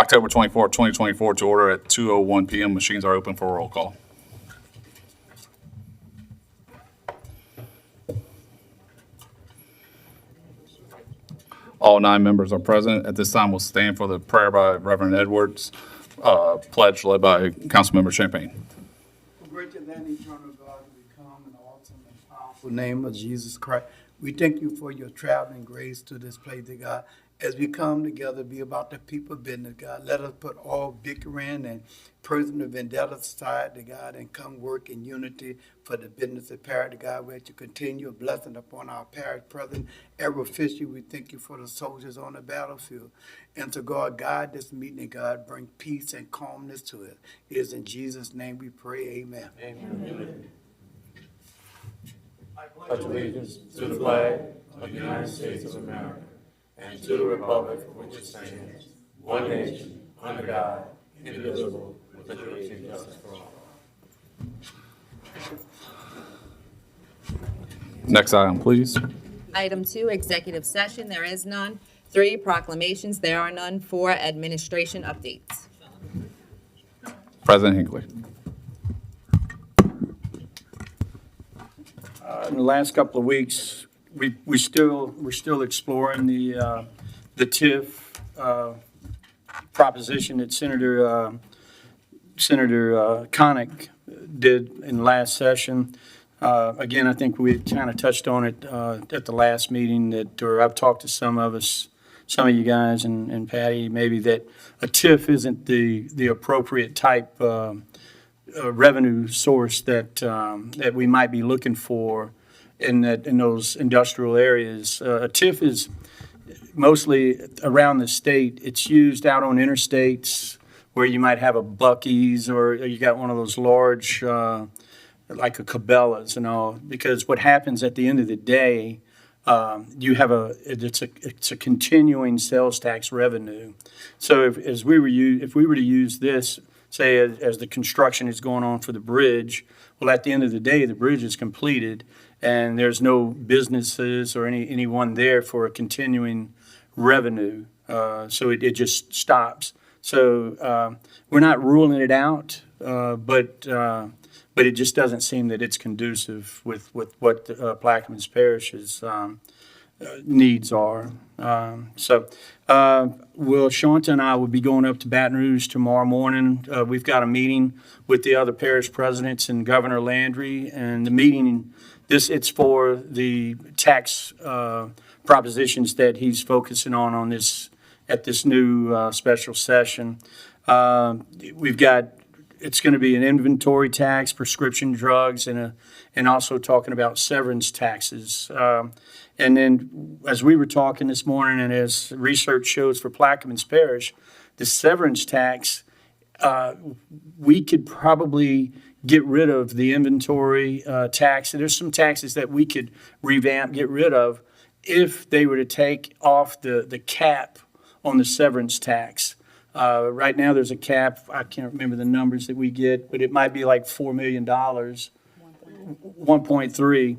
October 24, 2024, to order at 2:01 PM. Machines are open for roll call. All 9 members are present. At this time, we'll stand for the prayer by Reverend Edwards, pledge led by Councilmember Champagne. Greater than eternal God, we come in the awesome and powerful name of Jesus Christ. We thank you for your traveling grace to this place, dear God. As we come together, be about the people business, God. Let us put all bickering and personal vendetta aside, dear God, and come work in unity for the business of parish, dear God. We have to continue a blessing upon our parish president, every official. We thank you for the soldiers on the battlefield. And to God, guide this meeting, dear God, bring peace and calmness to it. It is in Jesus' name we pray, amen. Amen. I pledge allegiance to the flag of the United States of America and to the republic for which it stands, one nation, under God, indivisible, with liberty and justice for all. Next item, please. Item 2, executive session, there is none. 3, proclamations, there are none. 4, administration updates. President Hinckley. In the last couple of weeks, we're still exploring the TIF proposition that Senator Connick did in the last session. Again, I think we kind of touched on it at the last meeting or I've talked to some of you guys and Patty, maybe that a TIF isn't the appropriate type revenue source that we might be looking for in those industrial areas. A TIF is mostly around the state. It's used out on interstates where you might have a Buc-ee's or you got one of those large, like a Cabela's and all. Because what happens at the end of the day, you have it's a continuing sales tax revenue. So if we were to use this, say as the construction is going on for the bridge, well, at the end of the day, the bridge is completed and there's no businesses or anyone there for a continuing revenue. So it just stops. So we're not ruling it out, but it just doesn't seem that it's conducive with what Plaquemines Parish's needs are. Will Shanta and I will be going up to Baton Rouge tomorrow morning. We've got a meeting with the other parish presidents and Governor Landry, and the meeting, it's for the tax propositions that he's focusing on this at this new special session. It's going to be an inventory tax, prescription drugs, and also talking about severance taxes. And then, as we were talking this morning, and as research shows for Plaquemines Parish, the severance tax, we could probably get rid of the inventory tax. And there's some taxes that we could revamp, get rid of, if they were to take off the cap on the severance tax. Right now, there's a cap. I can't remember the numbers that we get, but it might be like $4 million, 1.3.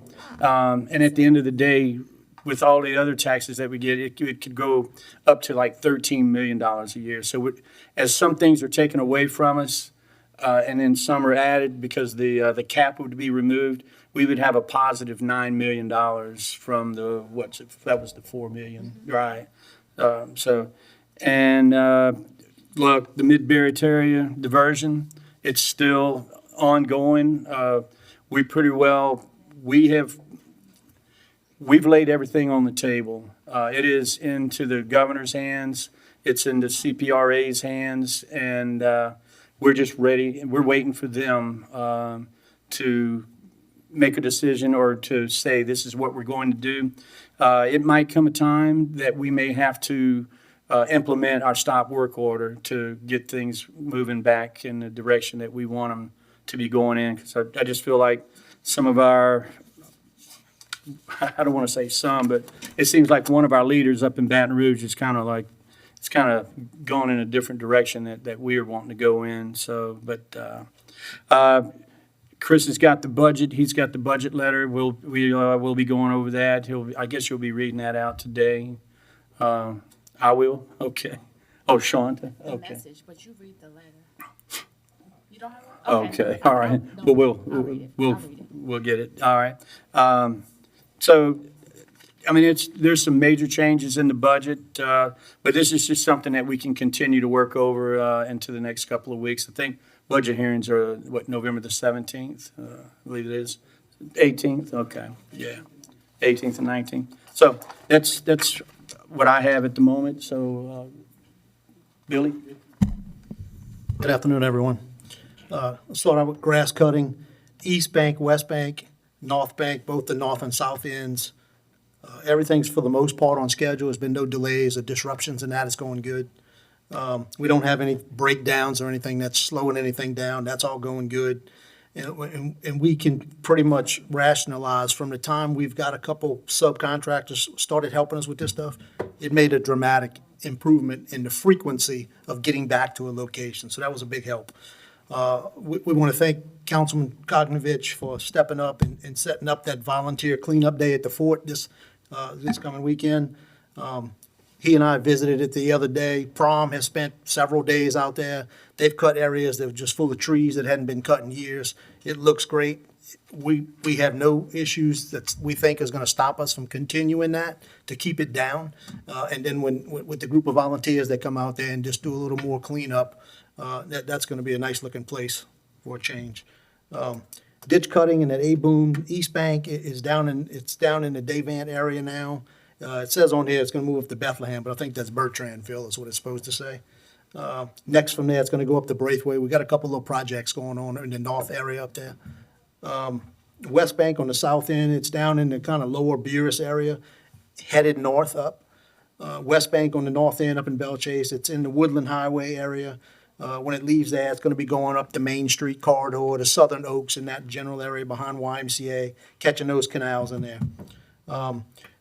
And at the end of the day, with all the other taxes that we get, it could go up to like $13 million a year. So as some things are taken away from us, and then some are added because the cap would be removed, we would have a positive $9 million from that was the $4 million, right? Look, the Mid-Barataria diversion, it's still ongoing. We've laid everything on the table. It is into the governor's hands. It's in the CPRA's hands, and we're just ready. We're waiting for them to make a decision or to say this is what we're going to do. It might come a time that we may have to implement our stop work order to get things moving back in the direction that we want them to be going in. Because I just feel like some of our, I don't want to say some, but it seems like one of our leaders up in Baton Rouge is kind of going in a different direction that we're wanting to go in. So, but Chris has got the budget. He's got the budget letter. We'll be going over that. I guess you'll be reading that out today. I will? Okay. Oh, Shanta, The okay. message, but you read the letter. You don't have one? Okay, all right. No, Well, we'll, I'll read it. we'll, I'll read it. we'll get it, all right. So, I mean, there's some major changes in the budget, but this is just something that we can continue to work over into the next couple of weeks. I think budget hearings are, what, November the 17th, I believe it is? 18th, okay, yeah, 18th and 19th. So that's what I have at the moment, so, Billy? Good afternoon, everyone. Let's start out with grass cutting. East Bank, West Bank, North Bank, both the north and south ends. Everything's for the most part on schedule. There's been no delays or disruptions in that. It's going good. We don't have any breakdowns or anything that's slowing anything down. That's all going good. And we can pretty much rationalize from the time we've got a couple subcontractors started helping us with this stuff, it made a dramatic improvement in the frequency of getting back to a location. So that was a big help. We want to thank Councilman Kognovich for stepping up and setting up that volunteer cleanup day at the fort this coming weekend. He and I visited it the other day. Prom has spent several days out there. They've cut areas that were just full of trees that hadn't been cut in years. It looks great. We have no issues that we think is going to stop us from continuing that, to keep it down. And then with the group of volunteers that come out there and just do a little more cleanup, that's going to be a nice looking place for a change. Ditch cutting in that A-boom East Bank is down in the Davant area now. It says on here it's going to move up to Bethlehem, but I think that's Bertrandville is what it's supposed to say. Next from there, it's going to go up to Braithwaite. We got a couple little projects going on in the north area up there. West Bank on the south end, it's down in the kind of lower Buras area, headed north up. West Bank on the north end up in Belchase, it's in the Woodland Highway area. When it leaves there, it's going to be going up the Main Street corridor, the Southern Oaks in that general area behind YMCA, catching those canals in there.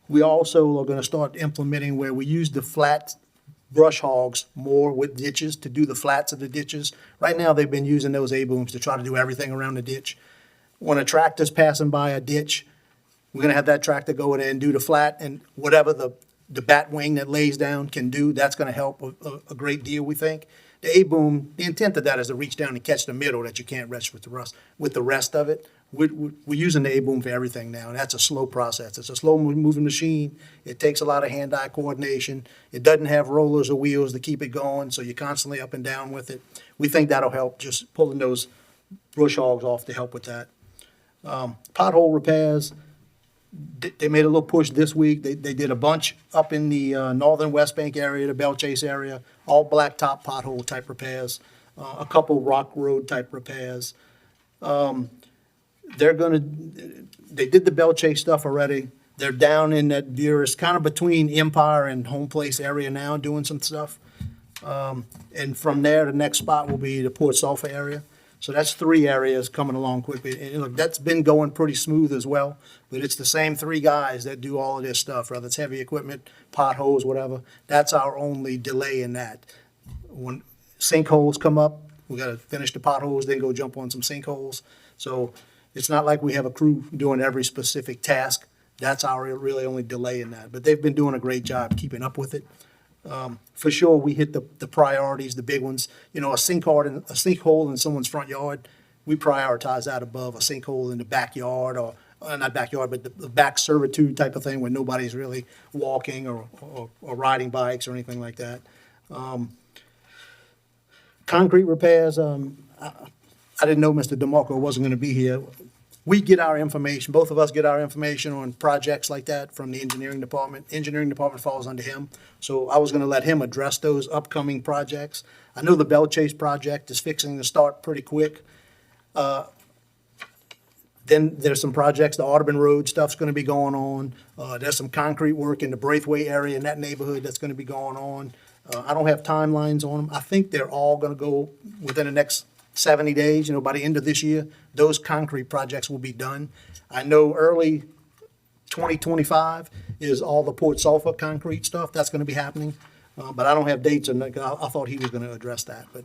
We also are going to start implementing where we use the flat brush hogs more with ditches to do the flats of the ditches. Right now, they've been using those A-booms to try to do everything around the ditch. When a tractor's passing by a ditch, we're going to have that tractor go in and do the flat, and whatever the bat wing that lays down can do, that's going to help a great deal, we think. The A-boom, the intent of that is to reach down and catch the middle that you can't reach with the rest of it. We're using the A-boom for everything now, and that's a slow process. It's a slow-moving machine. It takes a lot of hand-eye coordination. It doesn't have rollers or wheels to keep it going, so you're constantly up and down with it. We think that'll help, just pulling those brush hogs off to help with that. Pothole repairs, they made a little push this week. They did a bunch up in the northern West Bank area, the Belchase area, all blacktop pothole type repairs, a couple Rock Road type repairs. They did the Belchase stuff already. They're down in that Buras, kind of between Empire and Home Place area now, doing some stuff. And from there, the next spot will be the Port Sulphur area. So that's 3 areas coming along quickly. And look, that's been going pretty smooth as well, but it's the same 3 guys that do all of this stuff, whether it's heavy equipment, potholes, whatever. That's our only delay in that. When sinkholes come up, we got to finish the potholes, then go jump on some sinkholes. So it's not like we have a crew doing every specific task. That's our really only delay in that. But they've been doing a great job keeping up with it. For sure, we hit the priorities, the big ones. You know, a sinkhole in someone's front yard, we prioritize that above a sinkhole in the backyard, or not backyard, but the back servitude type of thing where nobody's really walking or riding bikes or anything like that. Concrete repairs, I didn't know Mr. DeMarco wasn't going to be here. We get our information, both of us get our information on projects like that from the engineering department. Engineering department falls under him. So I was going to let him address those upcoming projects. I know the Belchase project is fixing to start pretty quick. Then there's some projects, the Audubon Road stuff's going to be going on. There's some concrete work in the Braithwaite area in that neighborhood that's going to be going on. I don't have timelines on them. I think they're all going to go within the next 70 days, by the end of this year, those concrete projects will be done. I know early 2025 is all the Port Sulphur concrete stuff. That's going to be happening. But I don't have dates, and I thought he was going to address that. But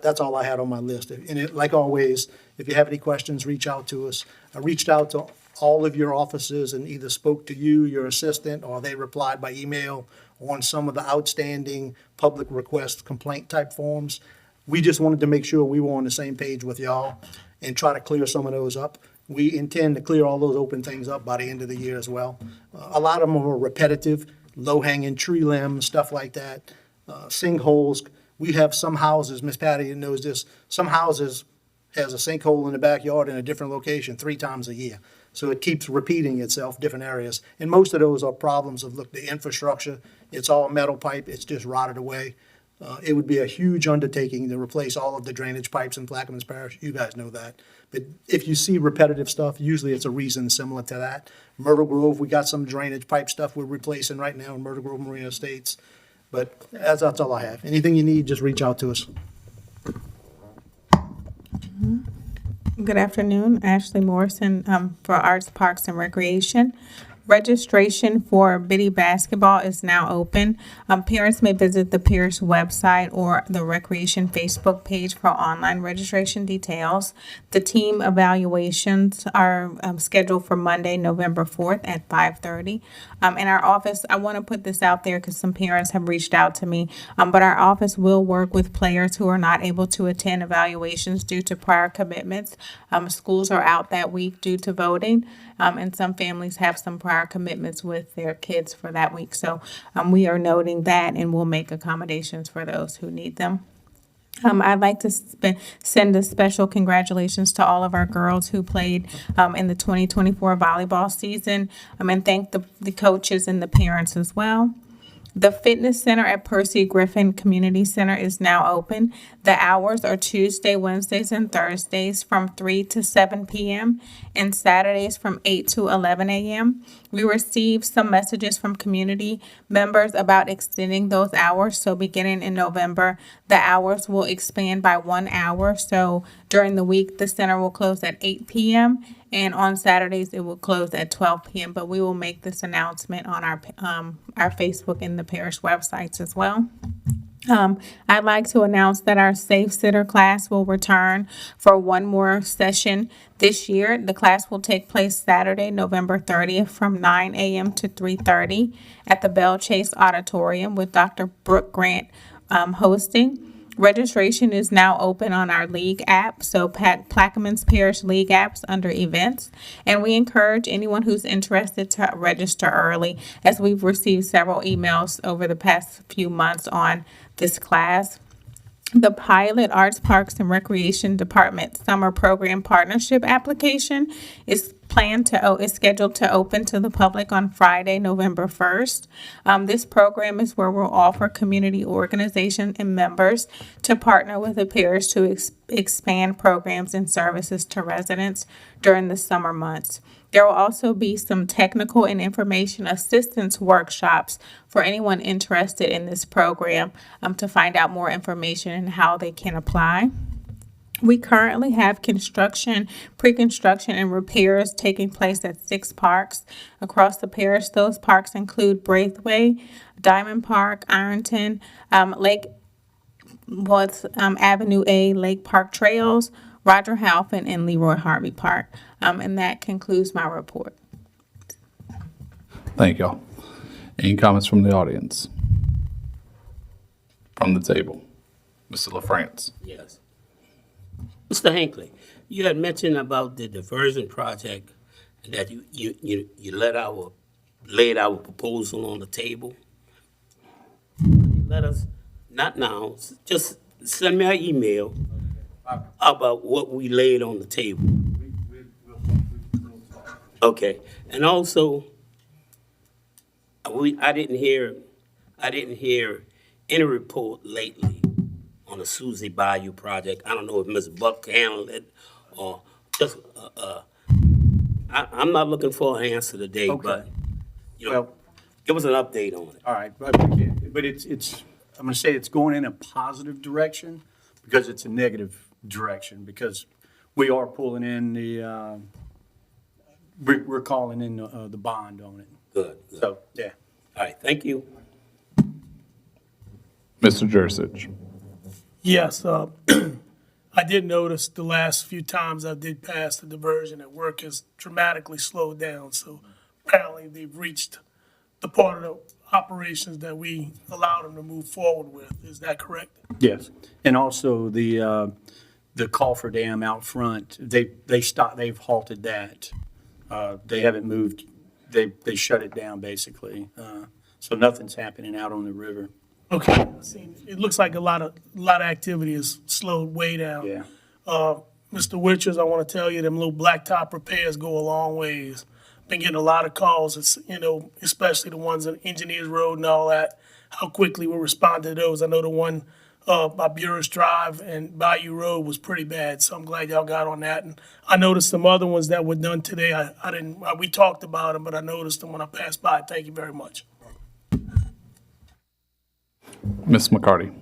that's all I had on my list. And like always, if you have any questions, reach out to us. I reached out to all of your offices and either spoke to you, your assistant, or they replied by email on some of the outstanding public request complaint type forms. We just wanted to make sure we were on the same page with y'all and try to clear some of those up. We intend to clear all those open things up by the end of the year as well. A lot of them are repetitive, low-hanging tree limbs, stuff like that, sinkholes. We have some houses, Miss Patty knows this, some houses has a sinkhole in the backyard in a different location 3 times a year. So it keeps repeating itself, different areas. And most of those are problems of, look, the infrastructure, it's all metal pipe, it's just rotted away. It would be a huge undertaking to replace all of the drainage pipes in Plaquemines Parish. You guys know that. But if you see repetitive stuff, usually it's a reason similar to that. Myrtle Grove, we got some drainage pipe stuff we're replacing right now in Myrtle Grove Marina Estates. But that's all I have. Anything you need, just reach out to us. Good afternoon, Ashley Morrison for Arts, Parks, and Recreation. Registration for Biddy Basketball is now open. Parents may visit the Pierce website or the Recreation Facebook page for online registration details. The team evaluations are scheduled for Monday, November 4th at 5:30. In our office, I want to put this out there because some parents have reached out to me, but our office will work with players who are not able to attend evaluations due to prior commitments. Schools are out that week due to voting, and some families have some prior commitments with their kids for that week. So we are noting that, and we'll make accommodations for those who need them. I'd like to send a special congratulations to all of our girls who played in the 2024 volleyball season, and thank the coaches and the parents as well. The fitness center at Percy Griffin Community Center is now open. The hours are Tuesday, Wednesdays, and Thursdays from 3 to 7 p.m. and Saturdays from 8 to 11 a.m. We received some messages from community members about extending those hours. So beginning in November, the hours will expand by 1 hour. So during the week, the center will close at 8 p.m. and on Saturdays, it will close at 12 p.m. But we will make this announcement on our Facebook and the parish websites as well. I'd like to announce that our Safe Sitter class will return for one more session this year. The class will take place Saturday, November 30th from 9 a.m. to 3:30 at the Bell Chase Auditorium with Dr. Brooke Grant hosting. Registration is now open on our league app, so Plaquemines Parish League apps under events. And we encourage anyone who's interested to register early, as we've received several emails over the past few months on this class. The Pilot Arts, Parks, and Recreation Department Summer Program Partnership application is scheduled to open to the public on Friday, November 1st. This program is where we'll offer community organizations and members to partner with the parish to expand programs and services to residents during the summer months. There will also be some technical and information assistance workshops for anyone interested in this program to find out more information and how they can apply. We currently have construction, pre-construction, and repairs taking place at 6 parks across the parish. Those parks include Braithwaite, Diamond Park, Ironton, Avenue A, Lake Park Trails, Roger Halfin, and Leroy Harvey Park. And that concludes my report. Thank y'all. Any comments from the audience? From the table? Mr. LaFrance? Yes. Mr. Hinckley, you had mentioned about the diversion project and that you laid our proposal on the table. Let us, not now, just send me an email about what we laid on the table. Okay, and also, I didn't hear any report lately on the Susie Bayou project. I don't know if Ms. Buck handled it or just, I'm not looking for an answer today, Okay. but, Well, give us an update on it. all right, but it's, I'm gonna say it's going in a positive direction because it's a negative direction, because we are pulling in we're calling in the bond on it. Good. So, yeah. All right, thank you. Mr. Jursich? Yes, I did notice the last few times I did pass the diversion that work has dramatically slowed down. So apparently they've reached the part of the operations that we allowed them to move forward with. Is that correct? Yes. And also the Coffer Dam out front, they've halted that. They haven't moved, they shut it down basically. So nothing's happening out on the river. Okay. It looks like a lot of activity is slowed way down. Yeah. Mr. Witchers, I want to tell you, them little blacktop repairs go a long ways. Been getting a lot of calls, it's, especially the ones on Engineers Road and all that, how quickly we respond to those. I know the one by Burris Drive and Bayou Road was pretty bad, so I'm glad y'all got on that. And I noticed some other ones that were done today. I didn't, we talked about them, but I noticed them when I passed by. Thank you very much. Ms. McCarty.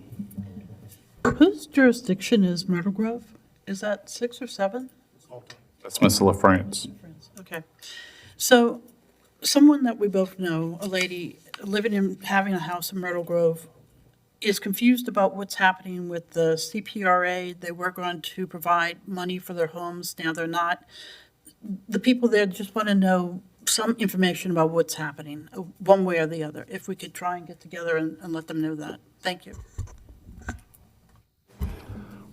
Whose jurisdiction is Myrtle Grove? Is that 6 or 7? That's Ms. LaFrance. Okay. So someone that we both know, a lady having a house in Myrtle Grove, is confused about what's happening with the CPRA. They were going to provide money for their homes. Now they're not. The people there just want to know some information about what's happening, one way or the other. If we could try and get together and let them know that. Thank you.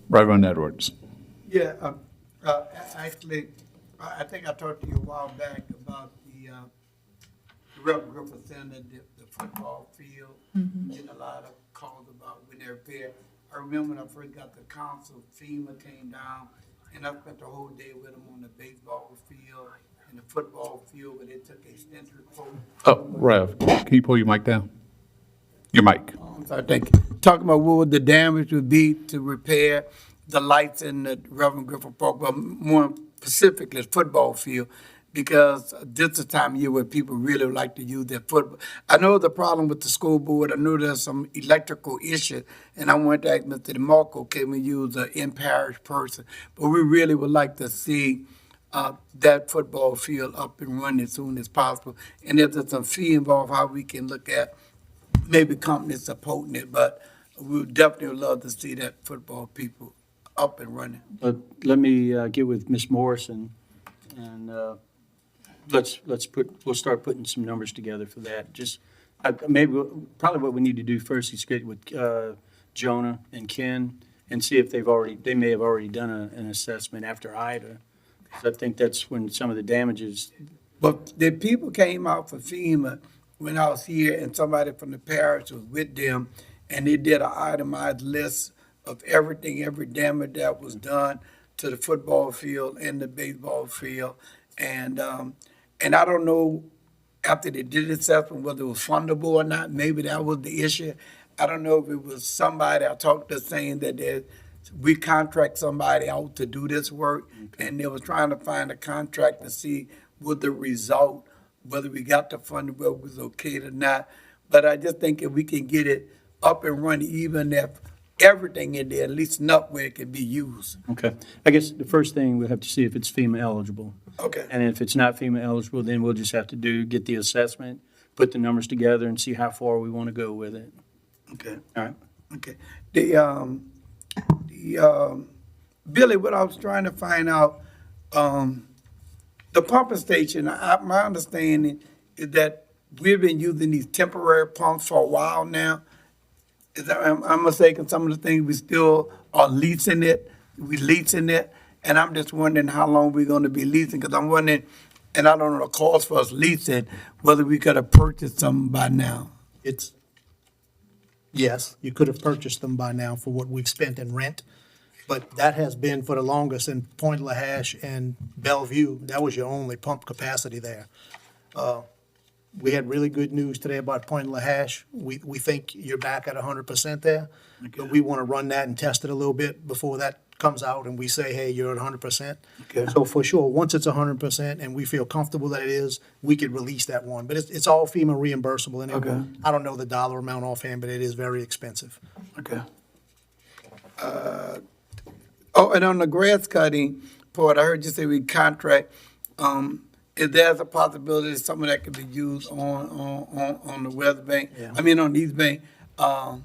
Reverend Edwards. Yeah, actually, I think I talked to you a while back about the Reverend Griffith Center, the football field, getting a lot of calls about when they're there. I remember when I first got the council, FEMA came down, and I spent the whole day with them on the baseball field and the football field, where they took extensive photos. Oh, Rev, can you pull your mic down? Your mic. I'm sorry, thank you. Talking about what would the damage would be to repair the lights in the Reverend Griffith Park, but more specifically, the football field, because this is the time of year where people really like to use their football. I know the problem with the school board. I know there's some electrical issue, and I wanted to ask Mr. DeMarco, can we use an in-parish person? But we really would like to see that football field up and running as soon as possible. And if there's some fee involved, how we can look at maybe companies supporting it, but we would definitely love to see that football people up and running. But let me get with Ms. Morrison, and we'll start putting some numbers together for that. Just probably what we need to do first is get with Jonah and Ken and see if they may have already done an assessment after Ida. 'Cause I think that's when some of the damages. But the people came out for FEMA when I was here, and somebody from the parish was with them, and they did an itemized list of everything, every damage that was done to the football field and the baseball field. And I don't know, after they did the assessment, whether it was fundable or not. Maybe that was the issue. I don't know if it was somebody I talked to saying that we contract somebody out to do this work, and they was trying to find a contract to see what the result, whether we got the funding, whether it was okay or not. But I just think if we can get it up and running, even if everything in there, at least enough where it can be used. Okay. I guess the first thing, we'll have to see if it's FEMA eligible. Okay. And if it's not FEMA eligible, then we'll just have to get the assessment, put the numbers together, and see how far we want to go with it. Okay. All right? Okay. Billy, what I was trying to find out, the pumping station, my understanding is that we've been using these temporary pumps for a while now. I'm mistaken, some of the things we still are leasing it, and I'm just wondering how long we're gonna be leasing, because I'm wondering, and I don't know the cost for us leasing, whether we could have purchased some by now. Yes, you could have purchased them by now for what we've spent in rent, but that has been for the longest in Point LaHash and Bellevue. That was your only pump capacity there. We had really good news today about Point LaHash. We think you're back at 100% there, but we want to run that and test it a little bit before that comes out and we say, hey, you're at 100%. Okay. So for sure, once it's 100% and we feel comfortable that it is, we could release that one. But it's all FEMA reimbursable. And Okay. I don't know the dollar amount offhand, but it is very expensive. Okay. And on the grass cutting part, I heard you say we contract, if there's a possibility that some of that could be used on the West Bank, Yeah. on the East Bank, to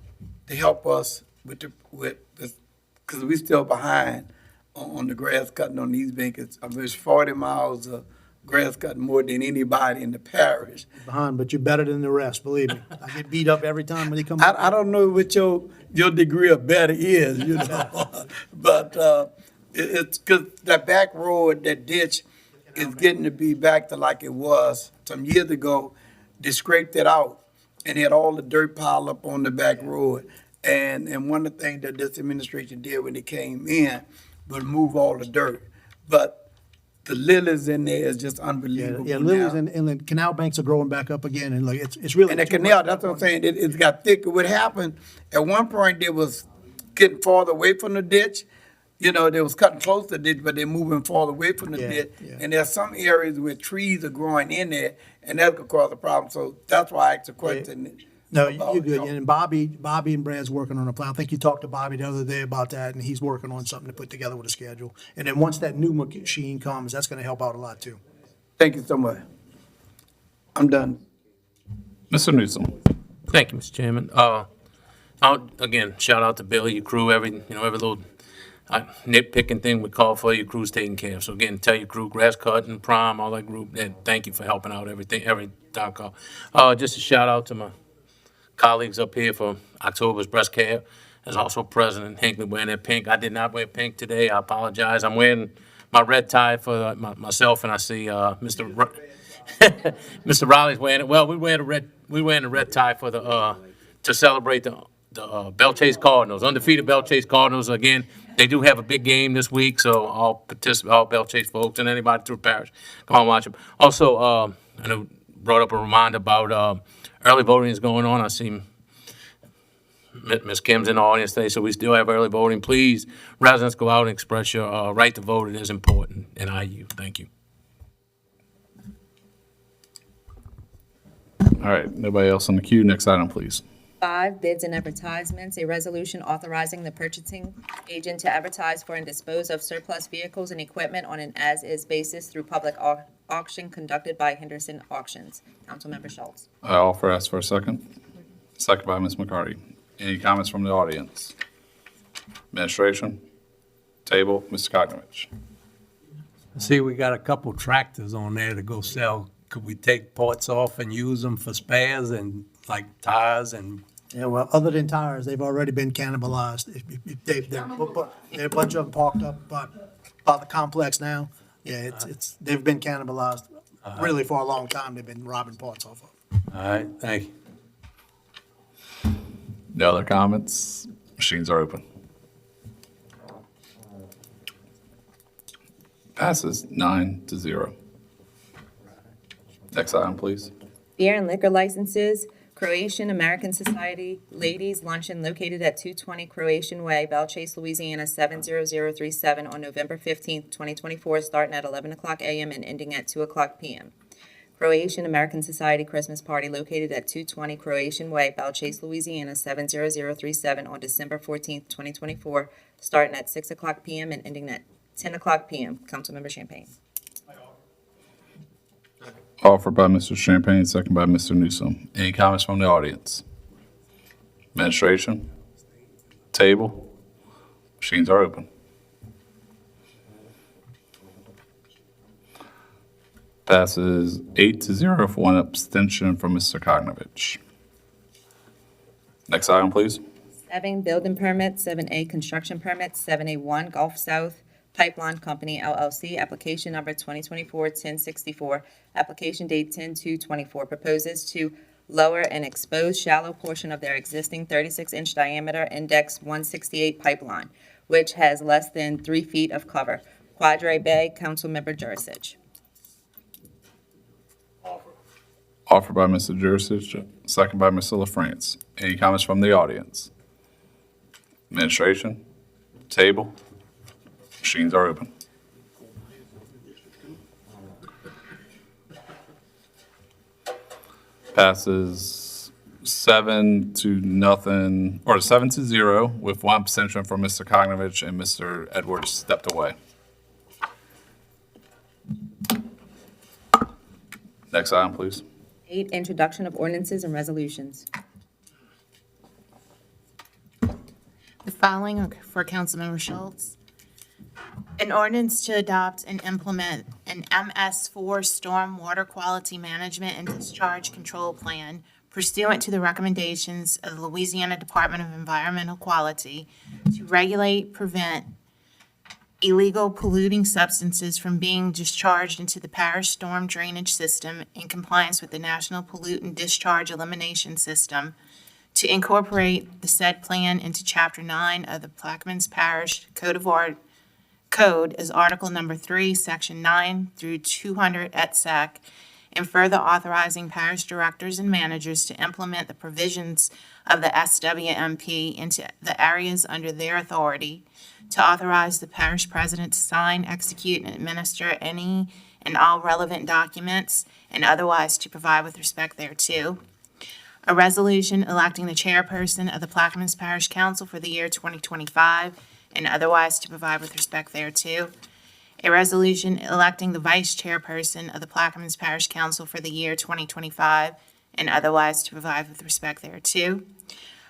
help us because we're still behind on the grass cutting on the East Bank. It's 40 miles of grass cutting more than anybody in the parish. Behind, but you're better than the rest, believe me. I get beat up every time when they come. I don't know what your degree of better is, you know, but it's because that back road, that ditch, is getting to be back to like it was some years ago. They scraped it out and had all the dirt piled up on the back road. And one of the things that this administration did when they came in was move all the dirt. But the lilies in there is just unbelievable. Yeah, lilies now. and the canal banks are growing back up again, and like, it's really. And the too canal, much. that's what I'm saying, it's got thicker. What happened, at one point, they was getting farther away from the ditch. You know, they was cutting close to the ditch, but they're moving farther away from the Yeah, ditch. yeah. And there's some areas where trees are growing in there, and that could cause a problem. So that's why I asked the question. No, about, you're good. you know, And Bobby and Brad's working on a plan. I think you talked to Bobby the other day about that, and he's working on something to put together with a schedule. And then once that new machine comes, that's gonna help out a lot too. Thank you so much. I'm done. Mr. Newsom. Thank you, Mr. Chairman. Again, shout out to Billy, your crew, every little nitpicking thing we call for, your crew's taken care of. So again, tell your crew, Grass Cutting, Prime, all that group, and thank you for helping out every time call. Just a shout out to my colleagues up here for October's breast care. There's also President Hinckley wearing that pink. I did not wear pink today. I apologize. I'm wearing my red tie for myself, and I see Mr. Mr. Riley's wearing it. Well, we're wearing the red tie for to celebrate the Belle Chase Cardinals, undefeated Belle Chase Cardinals. Again, they do have a big game this week, so all Belle Chase folks and anybody through the parish, come on, watch them. Also, I know brought up a reminder about early voting is going on. I see Ms. Kim's in the audience today, so we still have early voting. Please, residents, go out and express your right to vote. It is important, and IU. Thank you. All right, nobody else on the queue. Next item, please. 5, bids and advertisements, a resolution authorizing the purchasing agent to advertise for and dispose of surplus vehicles and equipment on an as-is basis through public auction conducted by Henderson Auctions. Councilmember Schultz. I offer ask for a second. Second by Ms. McCarty. Any comments from the audience? Administration? Table? Mr. Koknovich? See, we got a couple tractors on there to go sell. Could we take parts off and use them for spares and like tires and? Yeah, well, other than tires, they've already been cannibalized. They're a bunch of them parked up by the complex now. Yeah, they've been cannibalized really for a long time. They've been robbing parts off of. All right, thank you. No other comments? Machines are open. Passes 9-0. Next item, please. Beer and liquor licenses, Croatian American Society Ladies Luncheon located at 220 Croatian Way, Belle Chase, Louisiana, 70037 on November 15th, 2024, starting at 11 o'clock a.m. and ending at 2 o'clock p.m. Croatian American Society Christmas Party located at 220 Croatian Way, Belle Chase, Louisiana, 70037 on December 14th, 2024, starting at 6 o'clock p.m. and ending at 10 o'clock p.m. Councilmember Champagne. Offered by Mr. Champagne, second by Mr. Newsom. Any comments from the audience? Administration? Table? Machines are open. Passes 8-0 for one abstention from Mr. Koknovich. Next item, please. 7, building permits, 7A, construction permits, 7A1, Gulf South Pipeline Company LLC, application number 2024-1064, application date 10/2/24, proposes to lower an exposed shallow portion of their existing 36-inch diameter index 168 pipeline, which has less than 3 feet of cover. Quadre Bay, Councilmember Jurisic. Offered by Mr. Jurisic, second by Mr. LaFrance. Any comments from the audience? Administration? Table? Machines are open. Passes 7-0, or 7-0 with one abstention from Mr. Koknovich and Mr. Edwards stepped away. Next item, please. 8, introduction of ordinances and resolutions. The following are for Councilmember Schultz. An ordinance to adopt and implement an MS4 storm water quality management and discharge control plan pursuant to the recommendations of the Louisiana Department of Environmental Quality to regulate, prevent illegal polluting substances from being discharged into the parish storm drainage system in compliance with the National Pollutant Discharge Elimination System, to incorporate the said plan into Chapter 9 of the Plaquemines Parish Code as Article Number 3, Section 9 through 200 et sec, and further authorizing parish directors and managers to implement the provisions of the SWMP into the areas under their authority, to authorize the parish president to sign, execute, and administer any and all relevant documents, and otherwise to provide with respect thereto. A resolution electing the chairperson of the Plaquemines Parish Council for the year 2025, and otherwise to provide with respect thereto. A resolution electing the vice chairperson of the Plaquemines Parish Council for the year 2025, and otherwise to provide with respect thereto.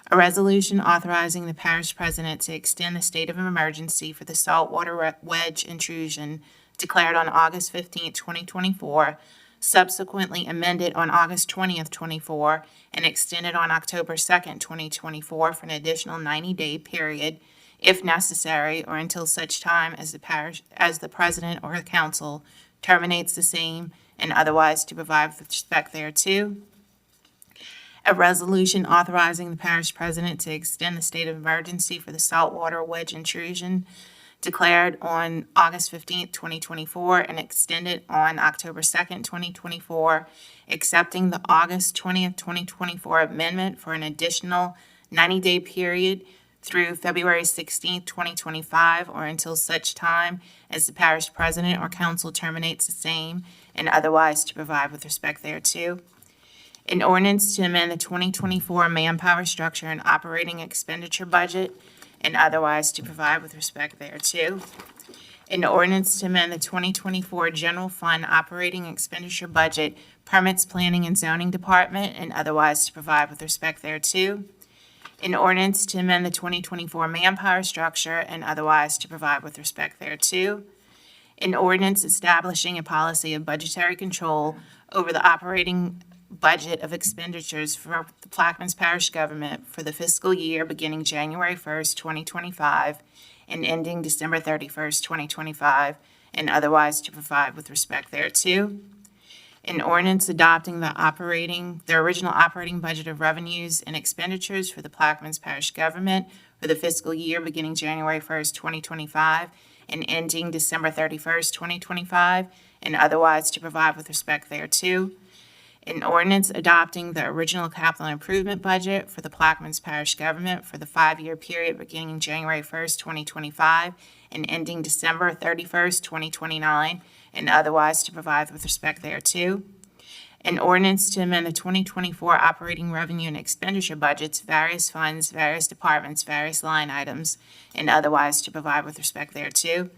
A resolution authorizing the parish president to extend the state of emergency for the saltwater wedge intrusion declared on August 15, 2024, subsequently amended on August 20th, 24, and extended on October 2nd, 2024 for an additional 90-day period, if necessary, or until such time as the president or the council terminates the same, and otherwise to provide with respect thereto. A resolution authorizing the parish president to extend the state of emergency for the saltwater wedge intrusion declared on August 15th, 2024, and extended on October 2nd, 2024, accepting the August 20th, 2024 amendment for an additional 90-day period through February 16th, 2025, or until such time as the parish president or council terminates the same, and otherwise to provide with respect thereto. An ordinance to amend the 2024 manpower structure and operating expenditure budget, and otherwise to provide with respect thereto. An ordinance to amend the 2024 general fund operating expenditure budget, permits, planning, and zoning department, and otherwise to provide with respect thereto. An ordinance to amend the 2024 manpower structure and otherwise to provide with respect thereto. An ordinance establishing a policy of budgetary control over the operating budget of expenditures for the Plaquemines Parish government for the fiscal year beginning January 1st, 2025, and ending December 31st, 2025, and otherwise to provide with respect thereto. An ordinance adopting the original operating budget of revenues and expenditures for the Plaquemines Parish government for the fiscal year beginning January 1st, 2025, and ending December 31st, 2025, and otherwise to provide with respect thereto. An ordinance adopting the original capital improvement budget for the Plaquemines Parish government for the 5-year period beginning January 1st, 2025, and ending December 31st, 2029, and otherwise to provide with respect thereto. An ordinance to amend the 2024 operating revenue and expenditure budgets, various funds, various departments, various line items, and otherwise to provide with respect thereto.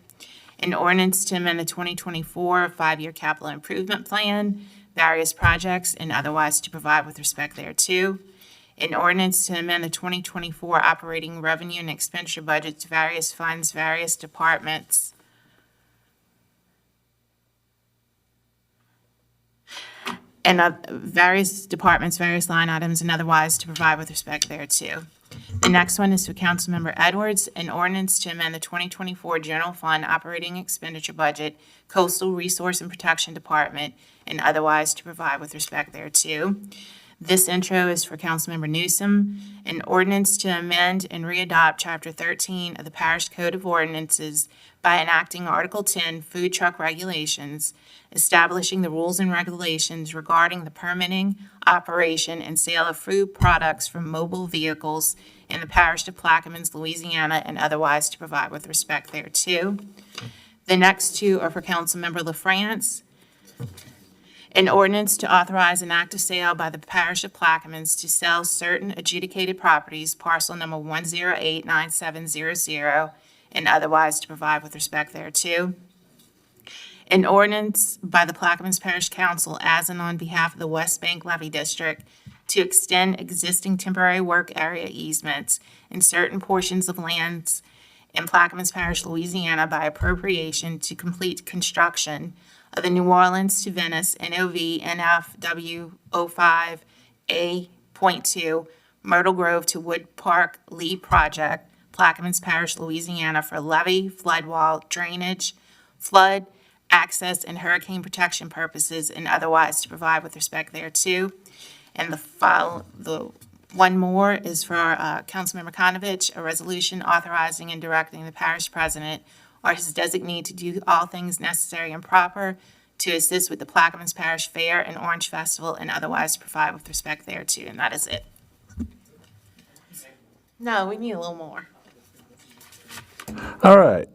An ordinance to amend the 2024 5-year capital improvement plan, various projects, and otherwise to provide with respect thereto. An ordinance to amend the 2024 operating revenue and expenditure budgets, various funds, various departments, and various departments, various line items, and otherwise to provide with respect thereto. The next one is for Councilmember Edwards, an ordinance to amend the 2024 general fund operating expenditure budget, Coastal Resource and Protection Department, and otherwise to provide with respect thereto. This intro is for Councilmember Newsom, an ordinance to amend and readopt Chapter 13 of the Parish Code of Ordinances by enacting Article 10 Food Truck Regulations, establishing the rules and regulations regarding the permitting, operation, and sale of food products from mobile vehicles in the Parish of Plaquemines, Louisiana, and otherwise to provide with respect thereto. The next two are for Councilmember LaFrance. An ordinance to authorize an act of sale by the Parish of Plaquemines to sell certain adjudicated properties, parcel number 1089700, and otherwise to provide with respect thereto. An ordinance by the Plaquemines Parish Council as and on behalf of the West Bank Levy District to extend existing temporary work area easements in certain portions of lands in Plaquemines Parish, Louisiana, by appropriation to complete construction of the New Orleans to Venice NOV NFW 05A.2 Myrtle Grove to Wood Park Lee project, Plaquemines Parish, Louisiana, for levee, flood wall, drainage, flood, access, and hurricane protection purposes, and otherwise to provide with respect thereto. And the one more is for Councilmember Konovich, a resolution authorizing and directing the parish president or his designee to do all things necessary and proper to assist with the Plaquemines Parish Fair and Orange Festival and otherwise to provide with respect thereto. And that is it. No, we need a little more. All right.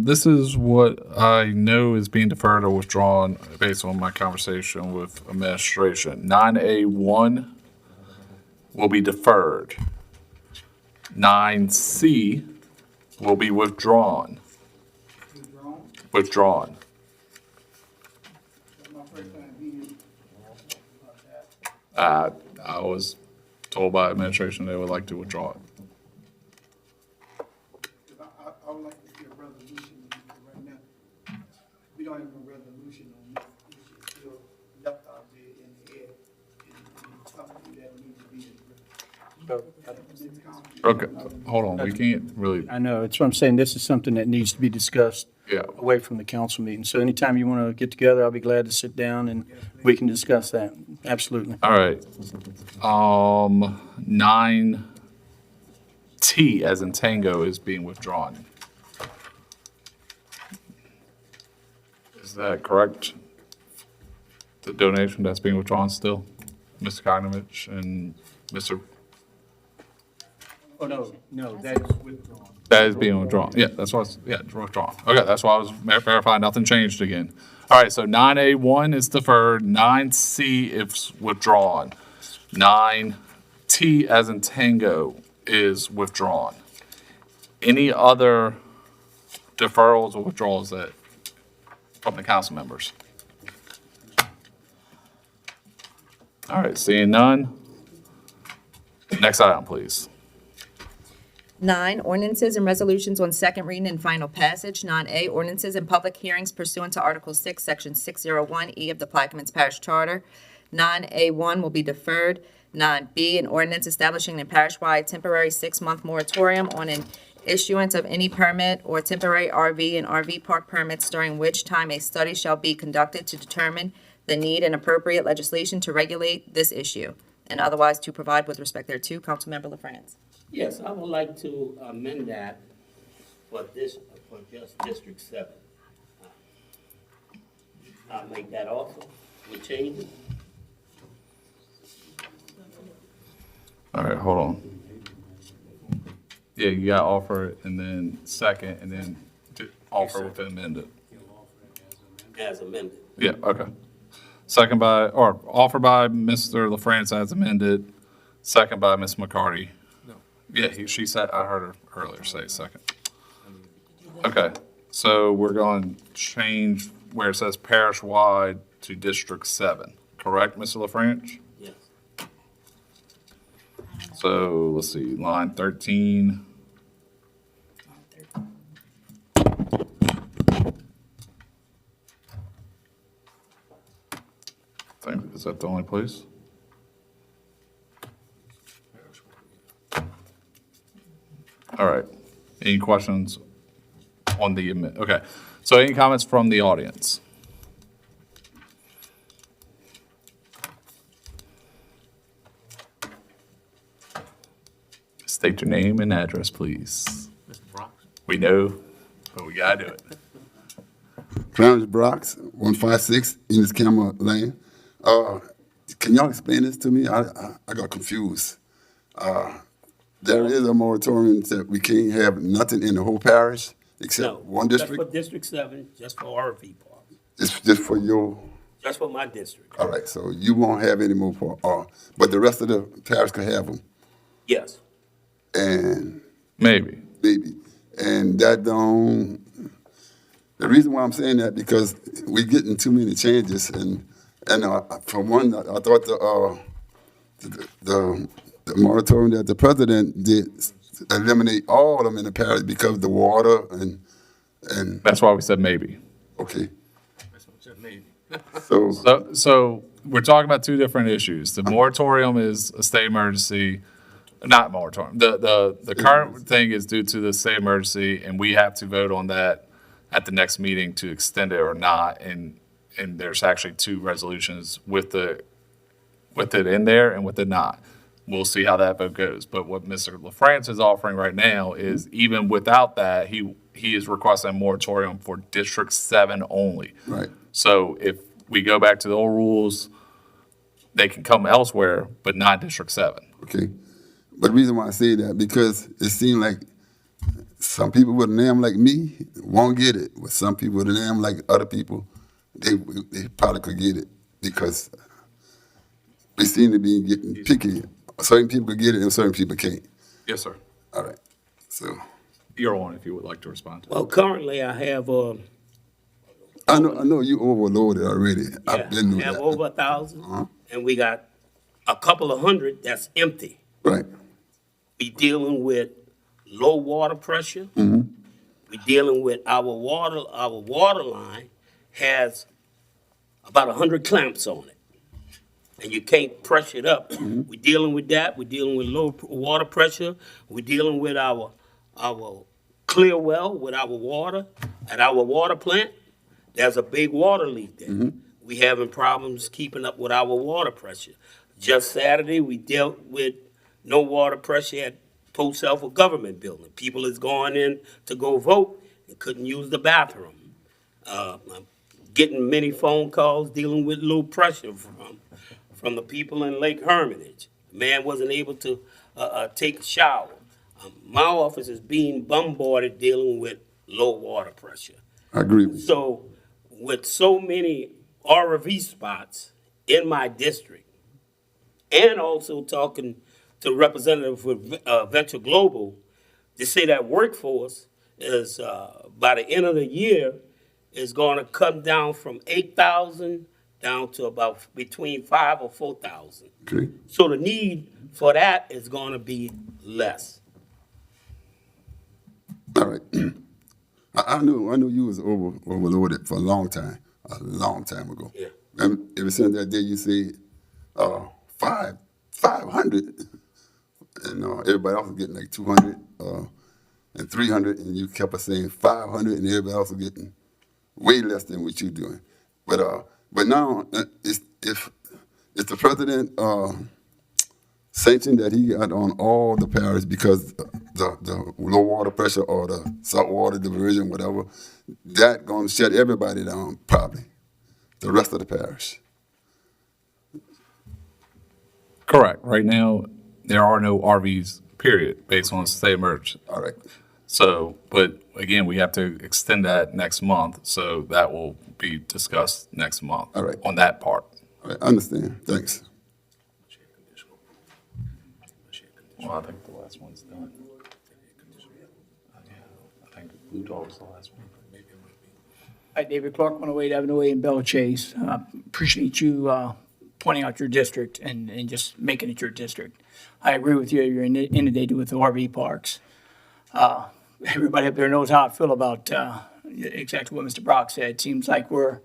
This is what I know is being deferred or withdrawn based on my conversation with administration. 9A1 will be deferred. 9C will be withdrawn. Withdrawn. My first time being about that. I was told by administration they would like to withdraw it. I would like to see a resolution right now. We don't have a resolution on this. It's still left out there in the air. It's something that needs to be addressed. Okay, hold on, we can't really, I know, it's what I'm saying, this is something that needs to be discussed yeah. away from the council meeting. So anytime you want to get together, I'll be glad to sit down and we can discuss that. Absolutely. All right. 9T as in tango is being withdrawn. Is that correct? The donation that's being withdrawn still? Mr. Konovich and Mr. Oh, no, that's withdrawn. That is being withdrawn. Yeah, that's why it's withdrawn. Okay, that's why I was verifying nothing changed again. All right, so 9A1 is deferred, 9C is withdrawn, 9T as in tango is withdrawn. Any other deferrals or withdrawals that, from the council members? All right, seeing none. Next item, please. 9, ordinances and resolutions on second reading and final passage. 9A, ordinances and public hearings pursuant to Article 6, Section 601E of the Plaquemines Parish Charter. 9A1 will be deferred. 9B, an ordinance establishing a parish-wide temporary 6-month moratorium on an issuance of any permit or temporary RV and RV park permits, during which time a study shall be conducted to determine the need and appropriate legislation to regulate this issue, and otherwise to provide with respect thereto. Councilmember LaFrance. Yes, I would like to amend that for just District 7. I'll make that also. We change it. All right, hold on. Yeah, you got offer it and then second and then offer with the amended. As amended. Yeah, okay. Second by, or offer by Mr. LaFrance as amended, second by Ms. McCarty. Yeah, she said, I heard her earlier say second. Okay, so we're going to change where it says parish-wide to District 7, correct, Mr. LaFrance? Yes. So, let's see, line 13. Is that the only place? All right. Any questions on the amendment? Okay. So any comments from the audience? State your name and address, please. Mr. Brox? We know, but we gotta do it. Clarence Brox, 156 Enos Campbell Lane. Can y'all explain this to me? I got confused. There is a moratorium that we can't have nothing in the whole parish except No, one just district? for District 7, just for RV parks. It's just for your, Just for my district. all right, so you won't have any more, but the rest of the parish could have them, Yes. and Maybe. maybe. And that don't, the reason why I'm saying that, because we're getting too many changes, and for one, I thought the moratorium that the president did eliminate all of them in the parish because of the water and, That's why we said maybe. okay. So, So we're talking about two different issues. The moratorium is a state emergency, not moratorium. The current thing is due to the state emergency, and we have to vote on that at the next meeting to extend it or not. And there's actually two resolutions with it in there and with it not. We'll see how that vote goes. But what Mr. LaFrance is offering right now is even without that, he is requesting a moratorium for District 7 only. right, So if we go back to the old rules, they can come elsewhere, but not District 7. okay. But the reason why I say that, because it seems like some people with a name like me won't get it, but some people with a name like other people, they probably could get it because they seem to be getting picky. Certain people could get it and certain people can't. Yes, sir. All right, so. You're on if you would like to respond. Well, currently I have, I know you overloaded already. I've been through have that. over 1,000, and we got a couple of hundred that's empty. Right, We dealing with low water pressure. We dealing with our water line has about 100 clamps on it. And you can't pressure it up. We're dealing with that. We're dealing with low water pressure. We're dealing with our clear well with our water at our water plant. There's a big water leak there. We having problems keeping up with our water pressure. Just Saturday, we dealt with no water pressure at Post Elford Government Building. People is going in to go vote and couldn't use the bathroom. I'm getting many phone calls dealing with low pressure from the people in Lake Hermitage. The man wasn't able to take a shower. My office is being bombarded dealing with low water pressure. I agree with you. So with so many RV spots in my district, and also talking to representative for Venture Global, to say that workforce is, by the end of the year, is going to come down from 8,000 down to about between 5,000 or 4,000. Okay, So the need for that is going to be less. all right. I knew you was overloaded for a long time ago. Yeah. And ever since that day you said 500, and everybody else was getting like 200 and 300, and you kept us saying 500, and everybody else was getting way less than what you're doing. But now if the president sanctioned that he got on all the parish because the low water pressure or the salt water diversion, whatever, that gonna shut everybody down probably, the rest of the parish. Correct. Right now, there are no RVs, period, based on state emergency. All right, So, but again, we have to extend that next month, so that will be discussed next month. All right. On that part. all right, I understand, thanks. Well, I think the last one's done. I think Blue Dog's the last one. Hi, David Clark, 108 Avenue A in Bella Chase. Appreciate you pointing out your district and just making it your district. I agree with you, you're inundated with the RV parks. Everybody up there knows how I feel about exactly what Mr. Brock said. It seems like we're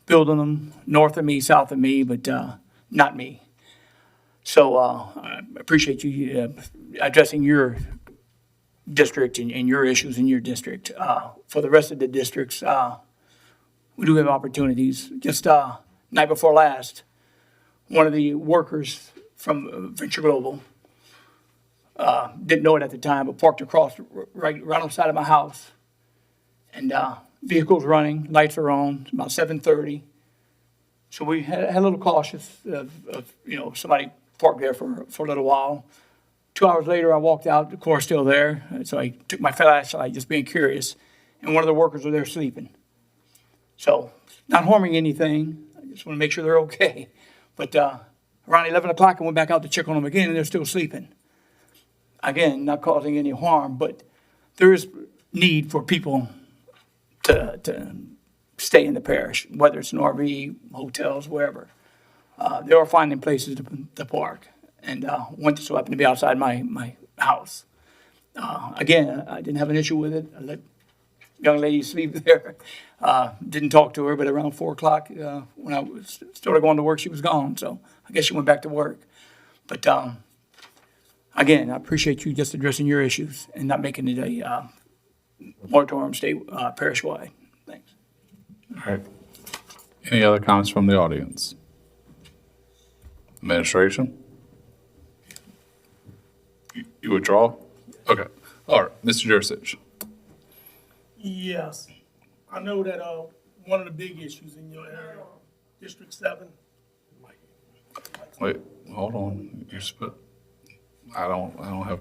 building them north of me, south of me, but not me. So I appreciate you addressing your district and your issues in your district. For the rest of the districts, we do have opportunities. Just night before last, one of the workers from Venture Global didn't know it at the time, but parked across right on the side of my house. And vehicles running, lights are on, about 7:30. So we had a little cautious of somebody parked there for a little while. 2 hours later, I walked out, the car's still there. So I took my flashlight, just being curious, and one of the workers was there sleeping. So not harming anything. I just want to make sure they're okay. But around 11 o'clock, I went back out to check on them again, and they're still sleeping. Again, not causing any harm, but there is need for people to stay in the parish, whether it's an RV, hotels, wherever. They are finding places to park, and one just so happened to be outside my house. Again, I didn't have an issue with it. I let young lady sleep there. Didn't talk to her, but around 4 o'clock, when started going to work, she was gone. So I guess she went back to work. But again, I appreciate you just addressing your issues and not making it a moratorium state parish-wide. Thanks. All right. Any other comments from the audience? Administration? You withdraw? Okay. All right, Mr. Jursich. Yes. I know that, one of the big issues in your area, District 7. Wait, hold on. I don't have,